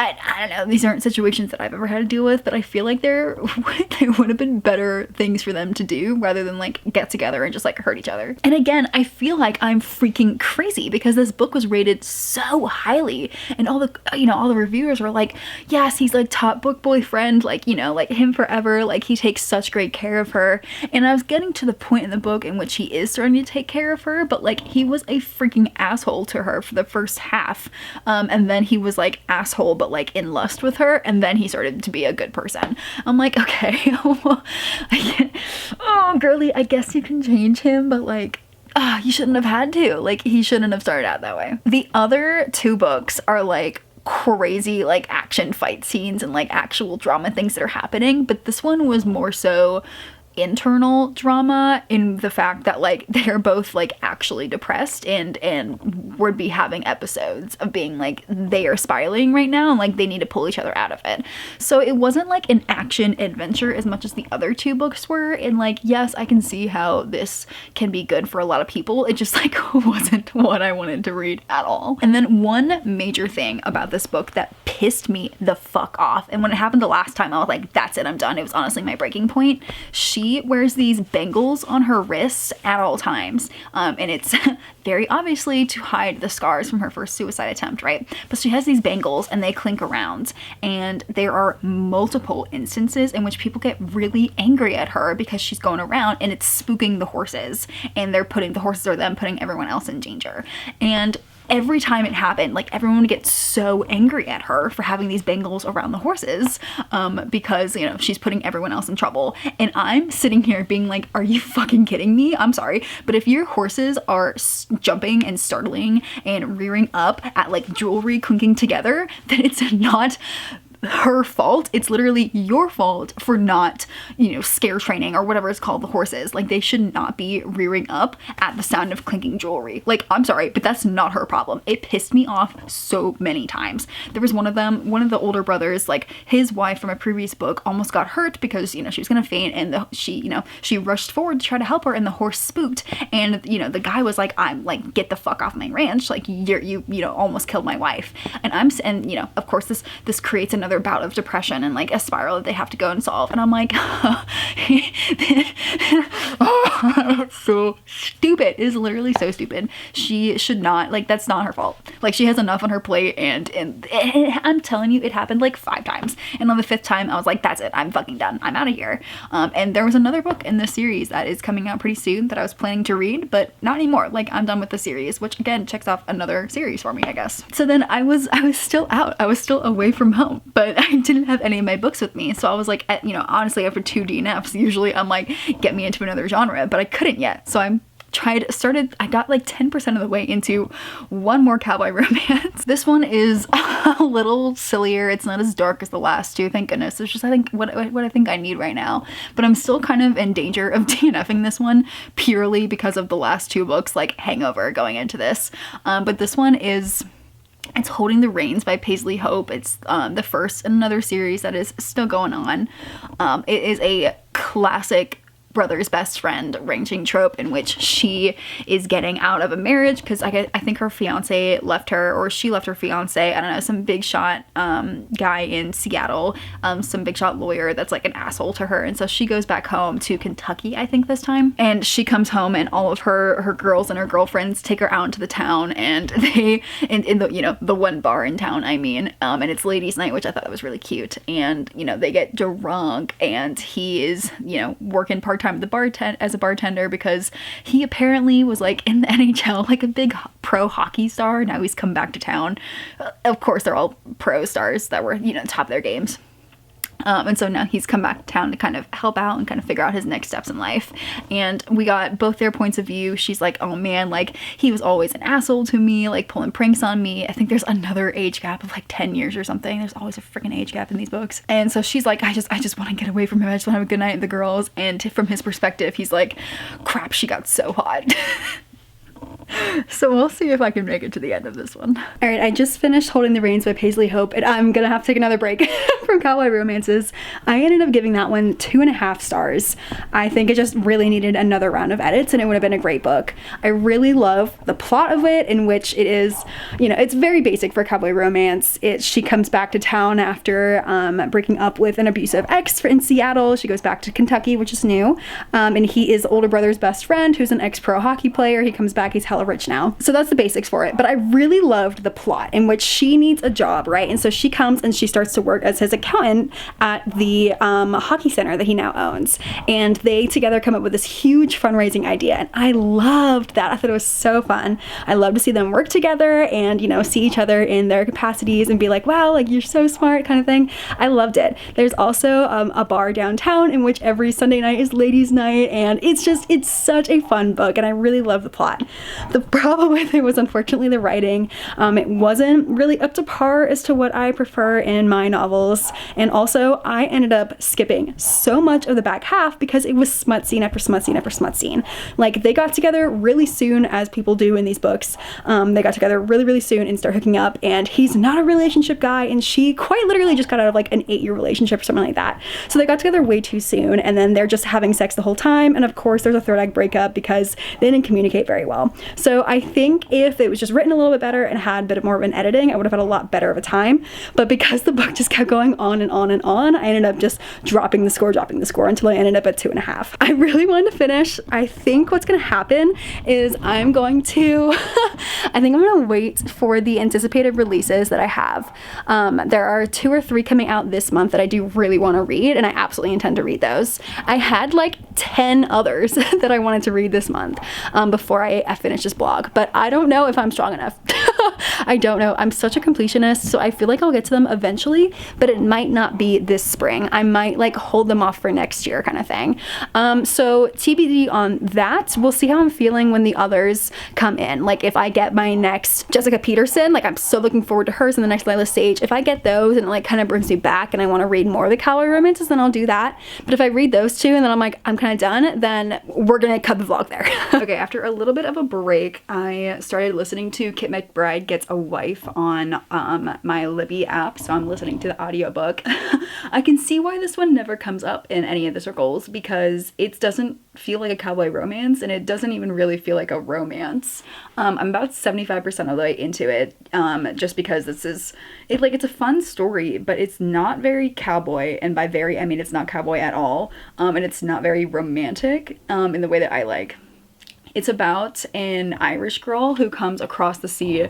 I don't know, these aren't situations that I've ever had to deal with, but I feel like there would have been better things for them to do rather than like get together and just like hurt each other. And again, I feel like I'm freaking crazy because this book was rated so highly, and all the, you know, all the reviewers were like, yes, he's like top book boyfriend, like, you know, like him forever, like he takes such great care of her. And I was getting to the point in the book in which he is starting to take care of her, but like he was a freaking asshole to her for the first half, and then he was like asshole but like in lust with her, and then he started to be a good person. I'm like, okay, oh girly, I guess you can change him, but like you shouldn't have had to. Like he shouldn't have started out that way. The other two books are like crazy like action fight scenes and like actual drama things that are happening, but this one was more so internal drama in the fact that like they're both like actually depressed and would be having episodes of being like they are spiraling right now and like they need to pull each other out of it. So it wasn't like an action adventure as much as the other two books were, and like yes, I can see how this can be good for a lot of people. It just like wasn't what I wanted to read at all. And then one major thing about this book that pissed me the fuck off, and when it happened the last time I was like, that's it, I'm done. It was honestly my breaking point. She wears these bangles on her wrists at all times, and it's very obviously to hide the scars from her first suicide attempt, right? But she has these bangles and they clink around, and there are multiple instances in which people get really angry at her because she's going around and it's spooking the horses, and they're putting the horses or them putting everyone else in danger. And every time it happened, like everyone would get so angry at her for having these bangles around the horses, because, you know, she's putting everyone else in trouble. And I'm sitting here being like, are you fucking kidding me? I'm sorry, but if your horses are jumping and startling and rearing up at like jewelry clinking together, then it's not her fault. It's literally your fault for not, you know, scare training or whatever it's called the horses. Like they should not be rearing up at the sound of clinking jewelry. Like I'm sorry, but that's not her problem. It pissed me off so many times. There was one of them, one of the older brothers, like his wife from a previous book almost got hurt because, you know, she was gonna faint, and she rushed forward to try to help her, and the horse spooked, and, you know, the guy was like, I'm like, get the fuck off my ranch, like you know, almost killed my wife. And you know, of course this creates another bout of depression and like a spiral that they have to go and solve. And I'm like, oh, it's so stupid. It is literally so stupid. She should not, like, that's not her fault. Like she has enough on her plate, and I'm telling you, it happened like 5 times. And on the 5th time I was like, that's it, I'm fucking done, I'm out of here. And there was another book in this series that is coming out pretty soon that I was planning to read, but not anymore. Like I'm done with the series, which again checks off another series for me, I guess. So then I was still out. I was still away from home, but I didn't have any of my books with me. So I was like, you know, honestly, after 2 DNFs, usually I'm like, get me into another genre, but I couldn't yet. So I got like 10% of the way into one more Cowboy Romance. This one is a little sillier. It's not as dark as the last two, thank goodness. It's just, I think, what I think I need right now. But I'm still kind of in danger of DNFing this one purely because of the last 2 books, like hangover going into this. But this one is... It's Holding the Reins by Paisley Hope. It's the first in another series that is still going on. It is a classic brother's best friend ranging trope in which she is getting out of a marriage because I think her fiance left her, or she left her fiance, I don't know, some big shot guy in Seattle, some big shot lawyer that's like an asshole to her, and so she goes back home to Kentucky, I think this time, and she comes home and all of her girls and her girlfriends take her out into the town, and they in the, you know, the one bar in town, I mean, and it's ladies night, which I thought that was really cute, and, you know, they get drunk, and he is, you know, working part time as a bartender because he apparently was like in the NHL, like a big pro hockey star. Now he's come back to town. Of course, they're all pro stars that were, you know, top of their games. And so now he's come back to town to kind of help out and kind of figure out his next steps in life. And we got both their points of view. She's like, oh man, like he was always an asshole to me, like pulling pranks on me. I think there's another age gap of like 10 years or something. There's always a freaking age gap in these books. And so she's like, I just want to get away from him. I just want to have a good night with the girls. And from his perspective, he's like, crap, she got so hot. So we'll see if I can make it to the end of this one. All right, I just finished Holding the Reins by Paisley Hope, and I'm gonna have to take another break from Cowboy Romances. I ended up giving that one 2.5 stars. I think it just really needed another round of edits, and it would have been a great book. I really love the plot of it, in which it is, you know, it's very basic for Cowboy Romance. She comes back to town after breaking up with an abusive ex in Seattle. She goes back to Kentucky, which is new, and he is older brother's best friend, who's an ex-pro hockey player. He comes back, he's hella rich now. So that's the basics for it. But I really loved the plot in which she needs a job, right? And so she comes and she starts to work as his accountant at the hockey center that he now owns. And they together come up with this huge fundraising idea. And I loved that. I thought it was so fun. I love to see them work together and, you know, see each other in their capacities and be like, wow, like you're so smart kind of thing. I loved it. There's also a bar downtown in which every Sunday night is ladies' night. And it's such a fun book. And I really love the plot. The problem with it was unfortunately the writing. It wasn't really up to par as to what I prefer in my novels, and also I ended up skipping so much of the back half because it was smut scene after smut scene after smut scene. Like, they got together really soon, as people do in these books. They got together really soon and start hooking up, and he's not a relationship guy, and she quite literally just got out of like an 8-year relationship or something like that. So they got together way too soon, and then they're just having sex the whole time, and of course there's a third act breakup because they didn't communicate very well. So I think if it was just written a little bit better and had a bit more of an editing, I would have had a lot better of a time. But because the book just kept going on and on and on, I ended up just dropping the score until I ended up at 2.5. I really wanted to finish. I think what's gonna happen is I'm going to wait for the anticipated releases that I have. There are 2 or 3 coming out this month that I do really want to read, and I absolutely intend to read those. I had like 10 others that I wanted to read this month before I finished this blog, but I don't know if I'm strong enough. I don't know. I'm such a completionist, so I feel like I'll get to them eventually, but it might not be this spring. I might like hold them off for next year kind of thing. So TBD on that. We'll see how I'm feeling when the others come in. Like, if I get my next Jessica Peterson, like I'm so looking forward to hers, and the next Lila Sage. If I get those and it like kind of brings me back and I want to read more of the Cowboy Romances, then I'll do that. But if I read those 2 and then I'm like, I'm kind of done, then we're gonna cut the vlog there. Okay, after a little bit of a break, I started listening to Kit McBride Gets a Wife on my Libby app, so I'm listening to the audiobook. I can see why this one never comes up in any of the circles, because it doesn't feel like a cowboy romance, and it doesn't even really feel like a romance. I'm about 75% of the way into it, just because it's a fun story, but it's not very cowboy, and by very I mean it's not cowboy at all, and it's not very romantic in the way that I like. It's about an Irish girl who comes across the sea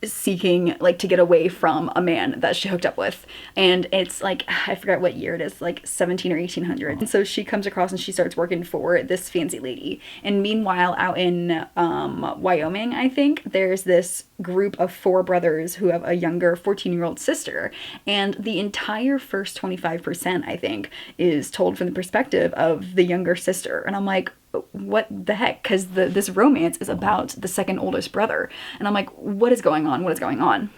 seeking like to get away from a man that she hooked up with, and it's like, I forgot what year it is, like 17 or 1800. And so she comes across and she starts working for this fancy lady, and meanwhile out in Wyoming, I think, there's this group of 4 brothers who have a younger 14-year-old sister, and the entire first 25%, I think, is told from the perspective of the younger sister. And I'm like, what the heck? Because this romance is about the second oldest brother, and I'm like, what is going on? What is going on?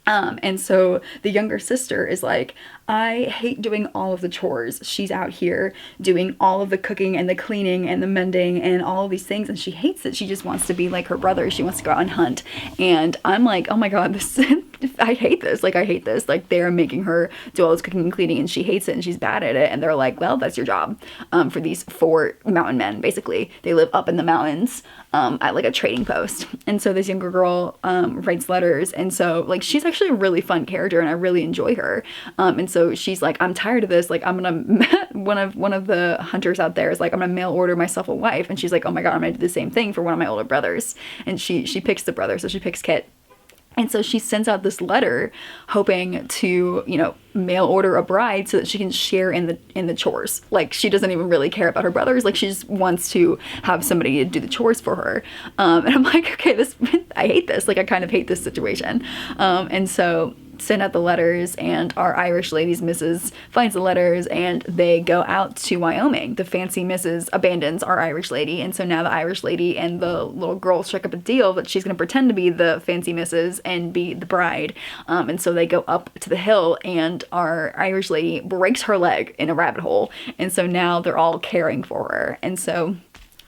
And so the younger sister is like, I hate doing all of the chores. She's out here doing all of the cooking and the cleaning and the mending and all of these things, and she hates it. She just wants to be like her brother. She wants to go out and hunt. And I'm like, oh my god, this I hate this. Like, I hate this. Like, they're making her do all this cooking and cleaning, and she hates it, and she's bad at it. And they're like, well, that's your job. For these 4 mountain men, basically. They live up in the mountains at like a trading post. And so this younger girl writes letters, and so like she's actually a really fun character, and I really enjoy her. And so she's like, I'm tired of this. Like, I'm gonna one of the hunters out there is like, I'm gonna mail order myself a wife. And she's like, oh my god, I'm gonna do the same thing for one of my older brothers. And she picks the brother, so she picks Kit. And so she sends out this letter hoping to, you know, mail order a bride so that she can share in the chores. Like, she doesn't even really care about her brothers. Like, she just wants to have somebody to do the chores for her. And I'm like, okay, I hate this. Like, I kind of hate this situation. And so send out the letters, and our Irish lady's missus finds the letters, and they go out to Wyoming. The fancy missus abandons our Irish lady, and so now the Irish lady and the little girl strike up a deal that she's going to pretend to be the fancy missus and be the bride. And so they go up to the hill, and our Irish lady breaks her leg in a rabbit hole, and so now they're all caring for her. And so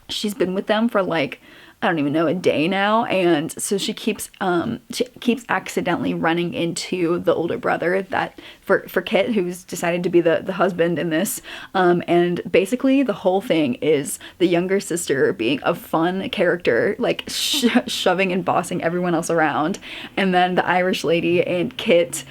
she's been with them for like, I don't even know, a day now, and so she keeps accidentally running into the older brother that for Kit, who's decided to be the husband in this, and basically the whole thing is the younger sister being a fun character, like shoving and bossing everyone else around, and then the Irish lady and Kit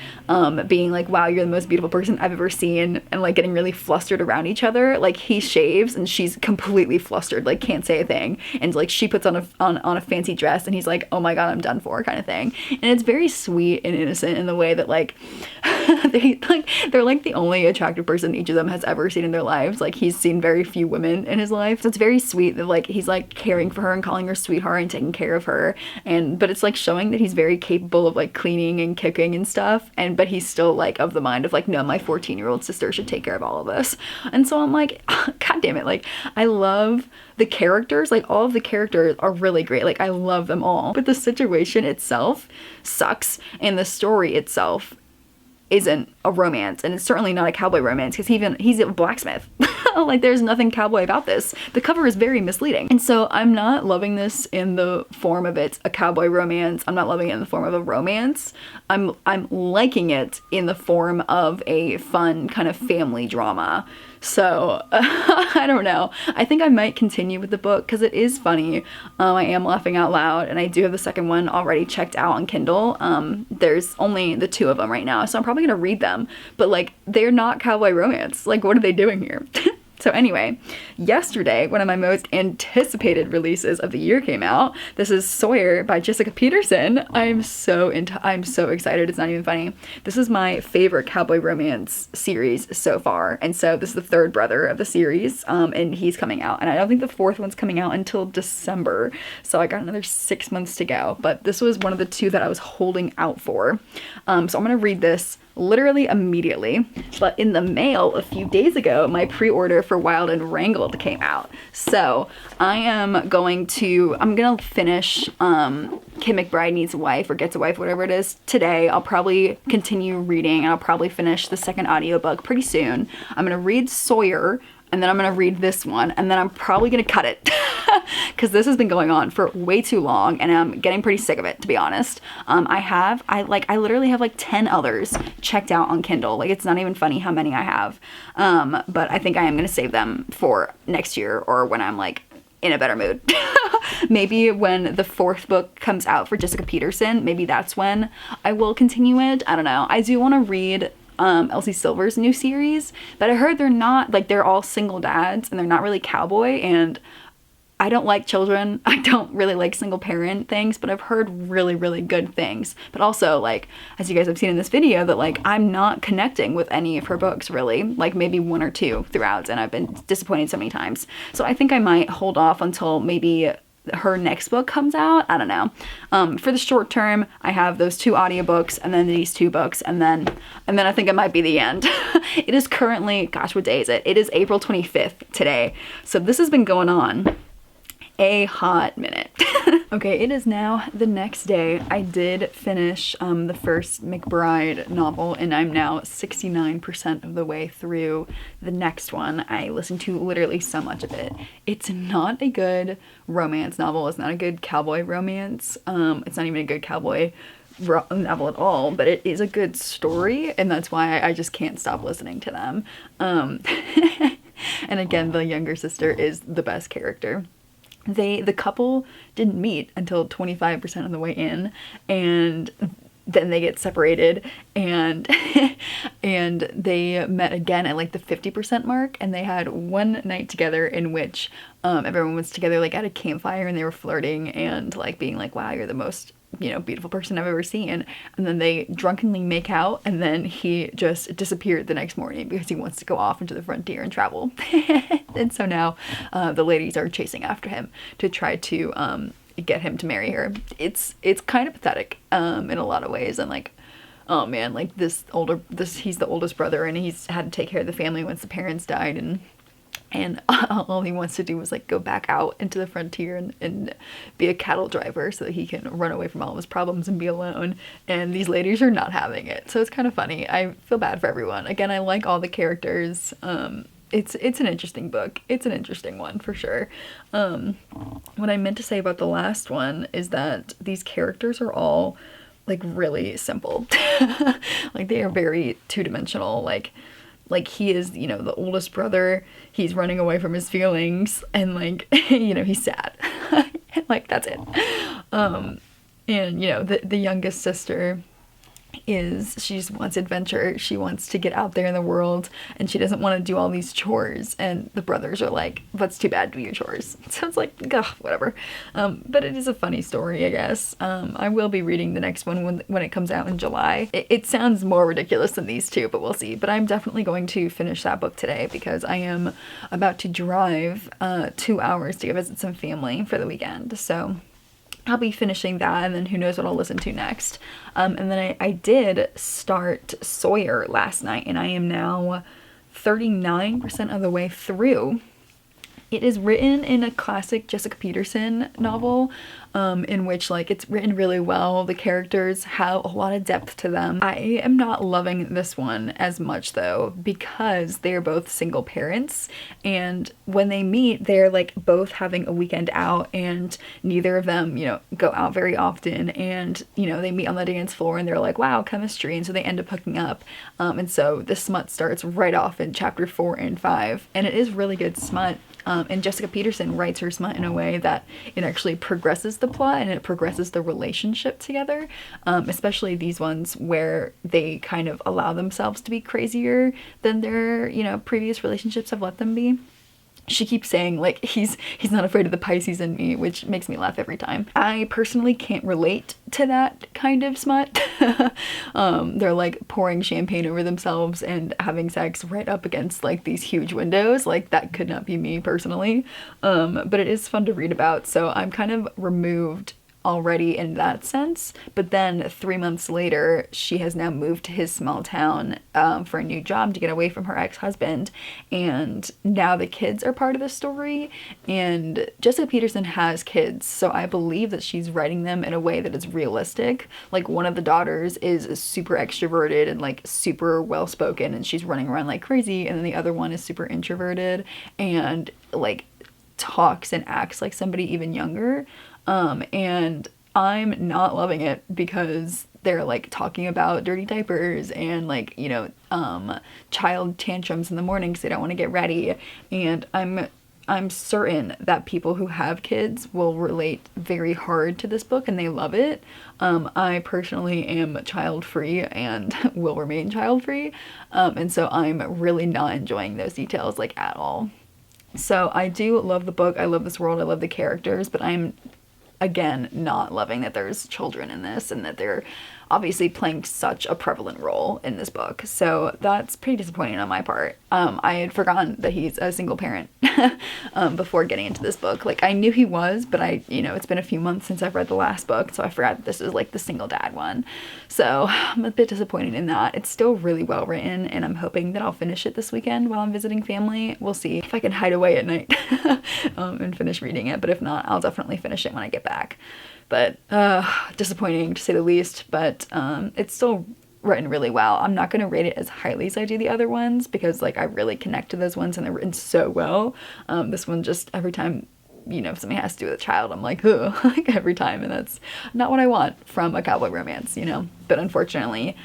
being like, wow, you're the most beautiful person I've ever seen, and like getting really flustered around each other. Like, he shaves and she's completely flustered, like can't say a thing, and like she puts on a fancy dress and he's like, oh my god, I'm done for, kind of thing. And it's very sweet and innocent in the way that like they're like the only attractive person each of them has ever seen in their lives. Like, he's seen very few women in his life, so it's very sweet that like he's like caring for her and calling her sweetheart and taking care of her, but it's like showing that he's very capable of like cleaning and cooking and stuff, but he's still like of the mind of like, no, my 14-year-old sister should take care of all of this. And so I'm like, god damn it, like I love the characters, like all of the characters are really great, like I love them all, but the situation itself sucks, and the story itself isn't a romance, and it's certainly not a cowboy romance, because he's a blacksmith. Like, there's nothing cowboy about this. The cover is very misleading, and so I'm not loving this in the form of it's a cowboy romance. I'm not loving it in the form of a romance. I'm liking it in the form of a fun kind of family drama. So I don't know. I think I might continue with the book because it is funny. I am laughing out loud, and I do have the second one already checked out on Kindle. There's only the 2 of them right now, so I'm probably gonna read them, but like, they're not cowboy romance. Like, what are they doing here? So anyway, yesterday, one of my most anticipated releases of the year came out. This is Sawyer by Jessica Peterson. I'm so excited. It's not even funny. This is my favorite cowboy romance series so far. And so this is the 3rd brother of the series, and he's coming out. And I don't think the 4th one's coming out until December. So I got another 6 months to go. But this was one of the 2 that I was holding out for. So I'm going to read this literally immediately, but in the mail a few days ago, my pre-order for Wild and Wrangled came out. So I'm gonna finish Kim McBride Needs a Wife or Gets a Wife, whatever it is, today. I'll probably continue reading, and I'll probably finish the second audiobook pretty soon. I'm gonna read Sawyer, and then I'm gonna read this one, and then I'm probably gonna cut it because this has been going on for way too long, and I'm getting pretty sick of it, to be honest. I literally have like 10 others checked out on Kindle. Like, it's not even funny how many I have. But I think I am gonna save them for next year, or when I'm like in a better mood. Maybe when the 4th book comes out for Jessica Peterson, maybe that's when I will continue it. I don't know. I do want to read Elsie Silver's new series, but I heard they're all single dads, and they're not really cowboy, and I don't like children. I don't really like single parent things, but I've heard really, really good things. But also, like, as you guys have seen in this video, that like I'm not connecting with any of her books really, like maybe 1 or 2 throughout, and I've been disappointed so many times. So I think I might hold off until maybe her next book comes out. I don't know. For the short term, I have those 2 audiobooks, and then these 2 books, and then I think it might be the end. It is currently, gosh, what day is it? It is April 25th today. So this has been going on a hot minute. Okay, it is now the next day. I did finish the first McBride novel, and I'm now 69% of the way through the next one. I listened to literally so much of it. It's not a good romance novel. It's not a good cowboy romance. It's not even a good cowboy novel at all, but it is a good story, and that's why I just can't stop listening to them. And again, the younger sister is the best character. The couple didn't meet until 25% of the way in, and then they get separated, and and they met again at like the 50% mark, and they had one night together in which everyone was together like at a campfire, and they were flirting and like being like, wow, you're the most you know, beautiful person I've ever seen. And then they drunkenly make out, and then he just disappeared the next morning because he wants to go off into the frontier and travel. And so now the ladies are chasing after him to try to get him to marry her. It's kind of pathetic in a lot of ways, and like, oh man, like he's the oldest brother, and he's had to take care of the family once the parents died, and all he wants to do is like go back out into the frontier and be a cattle driver so that he can run away from all of his problems and be alone. And these ladies are not having it. So it's kind of funny. I feel bad for everyone. Again, I like all the characters. It's an interesting book. It's an interesting one for sure. What I meant to say about the last one is that these characters are all like really simple. Like they are very two-dimensional. Like he is, you know, the oldest brother, he's running away from his feelings, and like, you know, he's sad. Like that's it. And you know, the youngest sister she just wants adventure. She wants to get out there in the world, and she doesn't want to do all these chores, and the brothers are like, that's too bad, do your chores. So it's like, ugh, whatever. But it is a funny story, I guess. I will be reading the next one when it comes out in July. It sounds more ridiculous than these two, but we'll see. But I'm definitely going to finish that book today because I am about to drive 2 hours to go visit some family for the weekend. So I'll be finishing that, and then who knows what I'll listen to next. And then I did start Sawyer last night, and I am now 39% of the way through. It is written in a classic Jessica Peterson novel, in which like it's written really well. The characters have a lot of depth to them. I am not loving this one as much though, because they are both single parents, and when they meet, they're like both having a weekend out, and neither of them, you know, go out very often, and you know, they meet on the dance floor and they're like, wow, chemistry, and so they end up hooking up. And so the smut starts right off in chapter 4 and 5, and it is really good smut. And Jessica Peterson writes her smut in a way that it actually progresses the plot and it progresses the relationship together, especially these ones where they kind of allow themselves to be crazier than their, you know, previous relationships have let them be. She keeps saying like he's not afraid of the Pisces in me, which makes me laugh every time. I personally can't relate to that kind of smut. They're like pouring champagne over themselves and having sex right up against like these huge windows. Like that could not be me personally. But it is fun to read about, so I'm kind of removed already in that sense. But then 3 months later, she has now moved to his small town for a new job to get away from her ex-husband, and now the kids are part of the story. And Jessica Peterson has kids, so I believe that she's writing them in a way that is realistic. Like one of the daughters is super extroverted and like super well spoken, and she's running around like crazy, and then the other one is super introverted and like talks and acts like somebody even younger. And I'm not loving it because they're like talking about dirty diapers and like, you know, child tantrums in the morning because they don't want to get ready. And I'm certain that people who have kids will relate very hard to this book and they love it. I personally am child free and will remain child free. And so I'm really not enjoying those details like at all. So I do love the book. I love this world. I love the characters, but I'm again not loving that there's children in this and that they're obviously playing such a prevalent role in this book. So that's pretty disappointing on my part. I had forgotten that he's a single parent before getting into this book. Like I knew he was, but it's been a few months since I've read the last book, so I forgot that this is like the single dad one. So I'm a bit disappointed in that. It's still really well written, and I'm hoping that I'll finish it this weekend while I'm visiting family. We'll see if I can hide away at night and finish reading it, but if not, I'll definitely finish it when I get back. But disappointing to say the least, but it's still written really well. I'm not going to rate it as highly as I do the other ones because like I really connect to those ones and they're written so well. This one just every time, if something has to do with a child, I'm like, ugh, like every time, and that's not what I want from a cowboy romance, But unfortunately,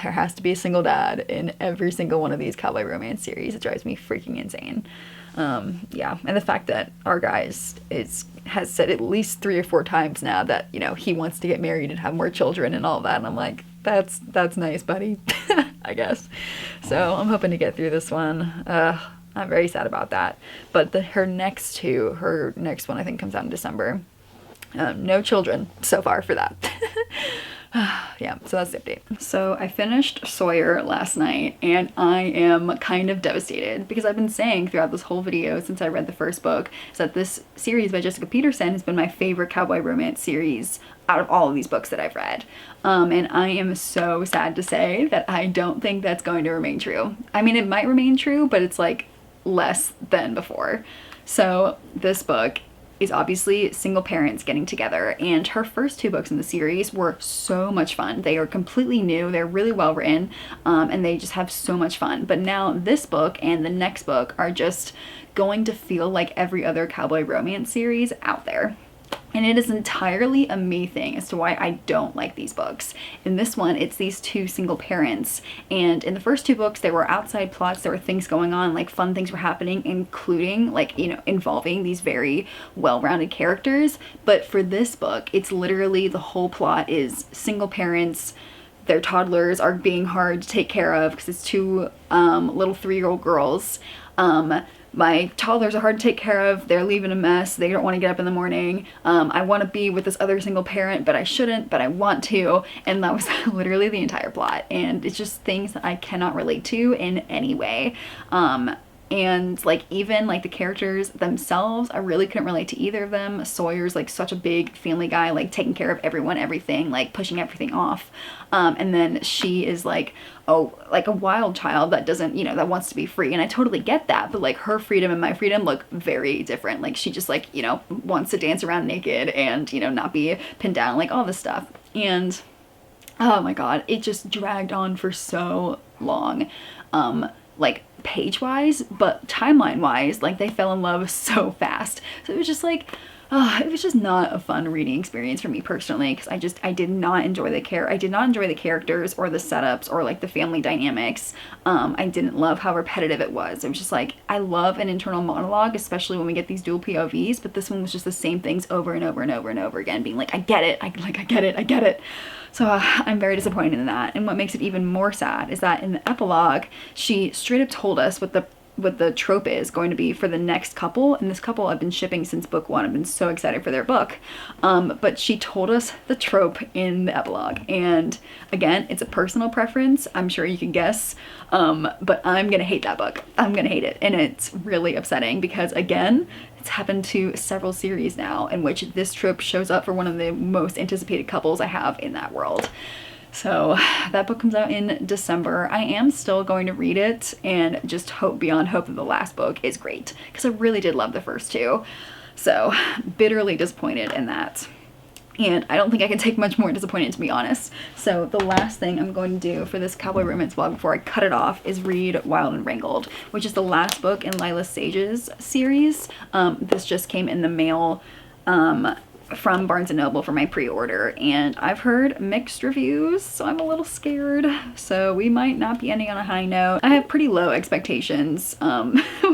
there has to be a single dad in every single one of these cowboy romance series. It drives me freaking insane. Yeah, and the fact that our guy has said at least 3 or 4 times now that, he wants to get married and have more children and all that, and I'm like, that's nice, buddy, I guess. So I'm hoping to get through this one. I'm very sad about that. But her next one I think comes out in December. No children so far for that. Yeah, so that's the update. So I finished Sawyer last night and I am kind of devastated because I've been saying throughout this whole video since I read the first book is that this series by Jessica Peterson has been my favorite cowboy romance series out of all of these books that I've read. And I am so sad to say that I don't think that's going to remain true. I mean, it might remain true, but it's like less than before. So this book is obviously single parents getting together, and her first 2 books in the series were so much fun. They are completely new, they're really well written, and they just have so much fun. But now this book and the next book are just going to feel like every other cowboy romance series out there. And it is entirely a me thing as to why I don't like these books. In this one, it's these 2 single parents. And in the first 2 books, there were outside plots, there were things going on, like fun things were happening, including like, you know, involving these very well-rounded characters. But for this book, it's literally the whole plot is single parents. Their toddlers are being hard to take care of because it's 2 little 3-year-old girls. My toddlers are hard to take care of, they're leaving a mess, they don't want to get up in the morning, I want to be with this other single parent, but I shouldn't, but I want to, and that was literally the entire plot, and it's just things that I cannot relate to in any way. And like even like the characters themselves, I really couldn't relate to either of them. Sawyer's like such a big family guy, like taking care of everyone, everything, like pushing everything off. And then she is like, oh, like a wild child that doesn't, you know, that wants to be free. And I totally get that, but like her freedom and my freedom look very different. Like she just like, you know, wants to dance around naked and, you know, not be pinned down, like all this stuff. And oh my God, it just dragged on for so long. Like page-wise, but timeline-wise, like they fell in love so fast. So it was just like, it was just not a fun reading experience for me personally, because I did not enjoy the characters or the setups or like the family dynamics. I didn't love how repetitive it was. It was just like, I love an internal monologue, especially when we get these dual POVs, but this one was just the same things over and over and over and over again, being like, I get it, I get it. So I'm very disappointed in that. And what makes it even more sad is that in the epilogue, she straight up told us what the trope is going to be for the next couple. And this couple I've been shipping since book 1. I've been so excited for their book. But she told us the trope in the epilogue. And again, it's a personal preference. I'm sure you can guess. But I'm gonna hate that book. I'm gonna hate it. And it's really upsetting because again, it's happened to several series now in which this trope shows up for one of the most anticipated couples I have in that world. So that book comes out in December. I am still going to read it and just hope beyond hope that the last book is great because I really did love the first 2. So bitterly disappointed in that. And I don't think I can take much more disappointed, to be honest. So the last thing I'm going to do for this Cowboy Romance vlog before I cut it off is read Wild and Wrangled, which is the last book in Lila Sage's series. This just came in the mail from Barnes & Noble for my pre-order, and I've heard mixed reviews, so I'm a little scared. So we might not be ending on a high note. I have pretty low expectations,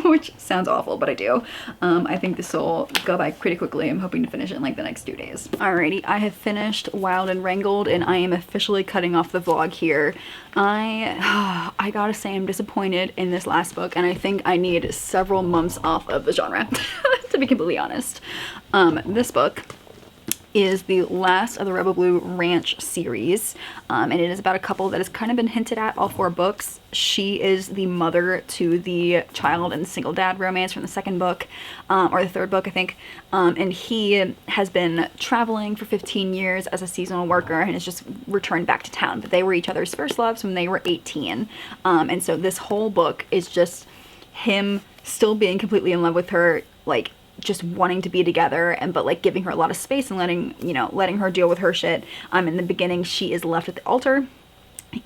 which sounds awful, but I do. I think this will go by pretty quickly. I'm hoping to finish it in like the next 2 days. Alrighty, I have finished Wild and Wrangled, and I am officially cutting off the vlog here. I gotta say I'm disappointed in this last book, and I think I need several months off of the genre, to be completely honest. This book is the last of the Rebel Blue Ranch series, and it is about a couple that has kind of been hinted at all 4 books. She is the mother to the child and single dad romance from the second book, or the third book, I think, and he has been traveling for 15 years as a seasonal worker and has just returned back to town, but they were each other's first loves when they were 18, and so this whole book is just him still being completely in love with her, like just wanting to be together, and but like giving her a lot of space and letting her deal with her shit. In the beginning, she is left at the altar,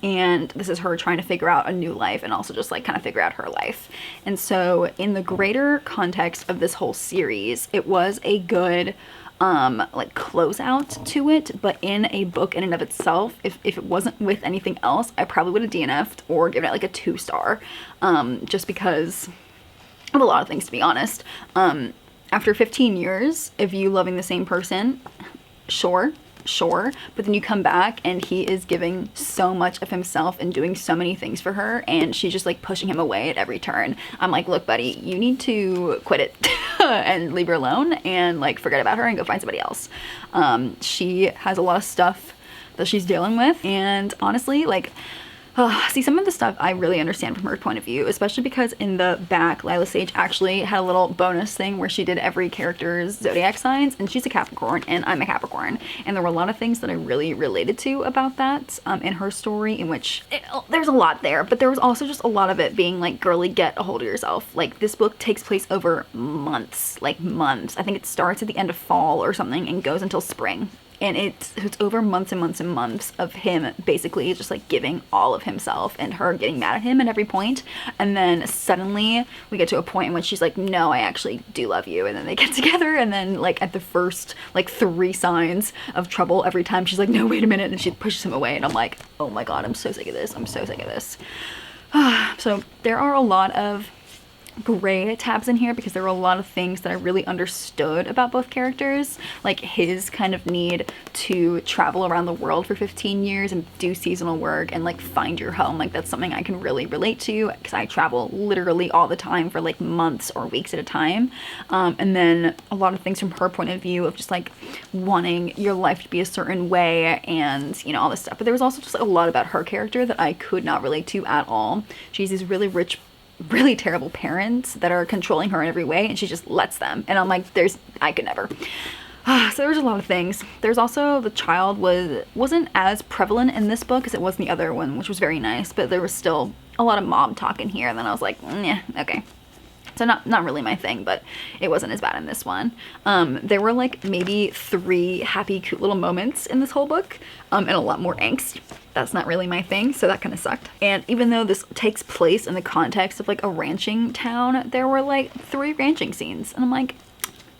and this is her trying to figure out a new life and also just like kind of figure out her life. And so in the greater context of this whole series, it was a good like closeout to it, but in a book in and of itself, if it wasn't with anything else, I probably would have DNF'd or given it like a 2-star, just because of a lot of things, to be honest. After 15 years of you loving the same person, sure, but then you come back and he is giving so much of himself and doing so many things for her, and she's just like pushing him away at every turn. I'm like, look buddy, you need to quit it. and leave her alone and like forget about her and go find somebody else. She has a lot of stuff that she's dealing with, and honestly, like, see, some of the stuff I really understand from her point of view, especially because in the back, Lila Sage actually had a little bonus thing where she did every character's zodiac signs, and she's a Capricorn and I'm a Capricorn, and there were a lot of things that I really related to about that in her story, in which there's a lot there, but there was also just a lot of it being like, girly, get a hold of yourself. Like, this book takes place over months, like months. I think it starts at the end of fall or something and goes until spring. And it's over months and months and months of him basically just like giving all of himself and her getting mad at him at every point. And then suddenly we get to a point in which she's like, no, I actually do love you. And then they get together, and then like at the first like 3 signs of trouble, every time she's like, no, wait a minute. And she pushes him away. And I'm like, oh my God, I'm so sick of this. I'm so sick of this. So there are a lot of gray tabs in here because there were a lot of things that I really understood about both characters, like his kind of need to travel around the world for 15 years and do seasonal work and like find your home. Like, that's something I can really relate to because I travel literally all the time for like months or weeks at a time. And then a lot of things from her point of view of just like wanting your life to be a certain way and, you know, all this stuff. But there was also just like a lot about her character that I could not relate to at all. She's these really rich, really terrible parents that are controlling her in every way, and she just lets them, and I'm like, I could never. So there's a lot of things. There's also, the child wasn't as prevalent in this book as it was in the other one, which was very nice, but there was still a lot of mom talk in here, and then I was like, yeah, okay. So not really my thing, but it wasn't as bad in this one. There were like maybe 3 happy, cute little moments in this whole book, and a lot more angst. That's not really my thing, so that kind of sucked. And even though this takes place in the context of like a ranching town, there were like 3 ranching scenes, and I'm like,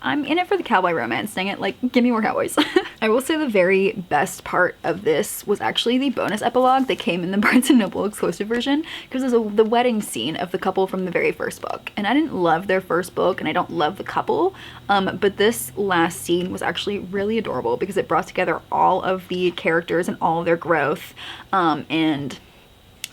I'm in it for the cowboy romance, dang it, like, give me more cowboys. I will say the very best part of this was actually the bonus epilogue that came in the Barnes & Noble exclusive version, because there's the wedding scene of the couple from the very first book. And I didn't love their first book, and I don't love the couple, but this last scene was actually really adorable because it brought together all of the characters and all of their growth, and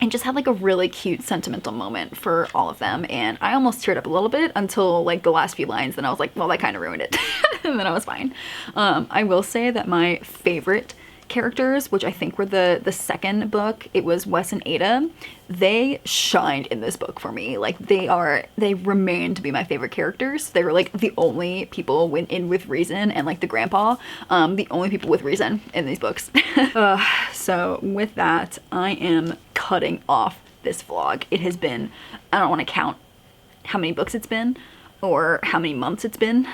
just had like a really cute sentimental moment for all of them, and I almost teared up a little bit until like the last few lines, then I was like, well, that kind of ruined it. And then I was fine. I will say that my favorite characters, which I think were the second book, it was Wes and Ada, they shined in this book for me. Like, they remain to be my favorite characters. They were like the only people in with reason, and like the grandpa, the only people with reason in these books. So with that, I am cutting off this vlog. It has been, I don't want to count how many books it's been or how many months it's been.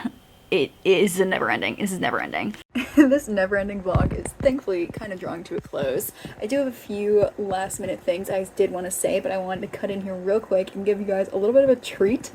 It is never ending. This is never ending. This never ending vlog is thankfully kind of drawing to a close. I do have a few last minute things I did want to say, but I wanted to cut in here real quick and give you guys a little bit of a treat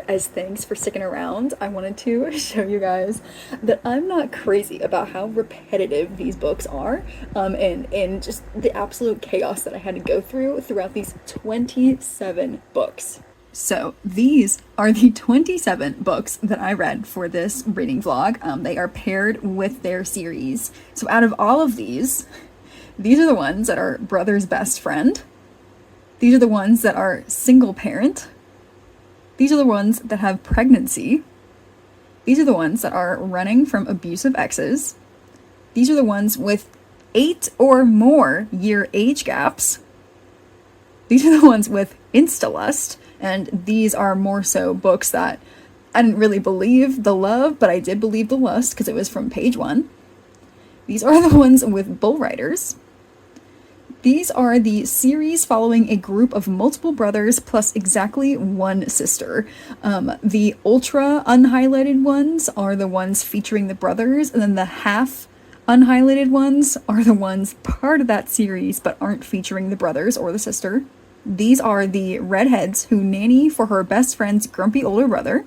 as thanks for sticking around. I wanted to show you guys that I'm not crazy about how repetitive these books are, and just the absolute chaos that I had to go throughout these 27 books. So these are the 27 books that I read for this reading vlog. They are paired with their series. So out of all of these are the ones that are brother's best friend. These are the ones that are single parent. These are the ones that have pregnancy. These are the ones that are running from abusive exes. These are the ones with 8 or more year age gaps. These are the ones with insta-lust. And these are more so books that I didn't really believe the love, but I did believe the lust because it was from page 1. These are the ones with bull riders. These are the series following a group of multiple brothers plus exactly one sister. The ultra unhighlighted ones are the ones featuring the brothers, and then the half unhighlighted ones are the ones part of that series but aren't featuring the brothers or the sister. These are the redheads who nanny for her best friend's grumpy older brother.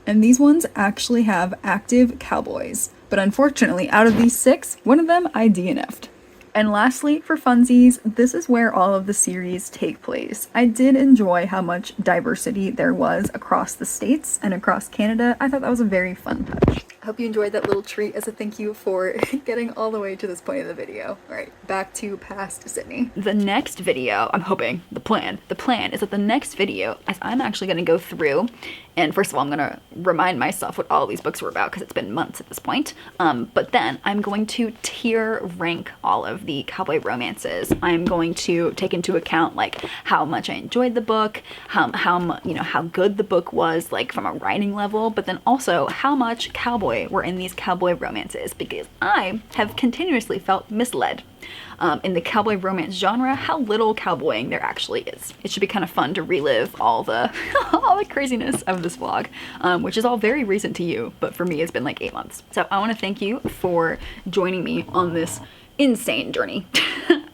And these ones actually have active cowboys. But unfortunately, out of these 6, one of them I DNF'd. And lastly, for funsies, this is where all of the series take place. I did enjoy how much diversity there was across the states and across Canada. I thought that was a very fun touch. I hope you enjoyed that little treat as a thank you for getting all the way to this point of the video. All right, back to past Sydney. The next video, I'm hoping, the plan is that the next video, as I'm actually gonna go through, and first of all, I'm gonna remind myself what all these books were about because it's been months at this point. But then I'm going to tier rank all of the cowboy romances. I'm going to take into account like how much I enjoyed the book, how good the book was, like from a writing level, but then also how much cowboy were in these cowboy romances, because I have continuously felt misled in the cowboy romance genre, how little cowboying there actually is. It should be kind of fun to relive all the all the craziness of this vlog, which is all very recent to you, but for me it's been like 8 months. So I want to thank you for joining me on this insane journey,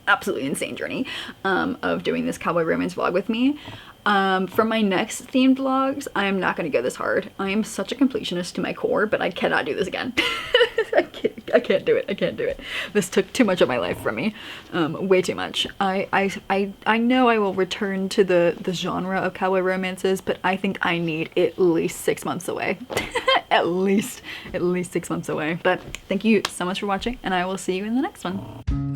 absolutely insane journey of doing this cowboy romance vlog with me. For my next themed vlogs, I am not going to go this hard. I am such a completionist to my core, but I cannot do this again. I can't do it. I can't do it. This took too much of my life from me. Way too much. I know I will return to the genre of cowboy romances, but I think I need at least 6 months away. at least 6 months away. But thank you so much for watching, and I will see you in the next one.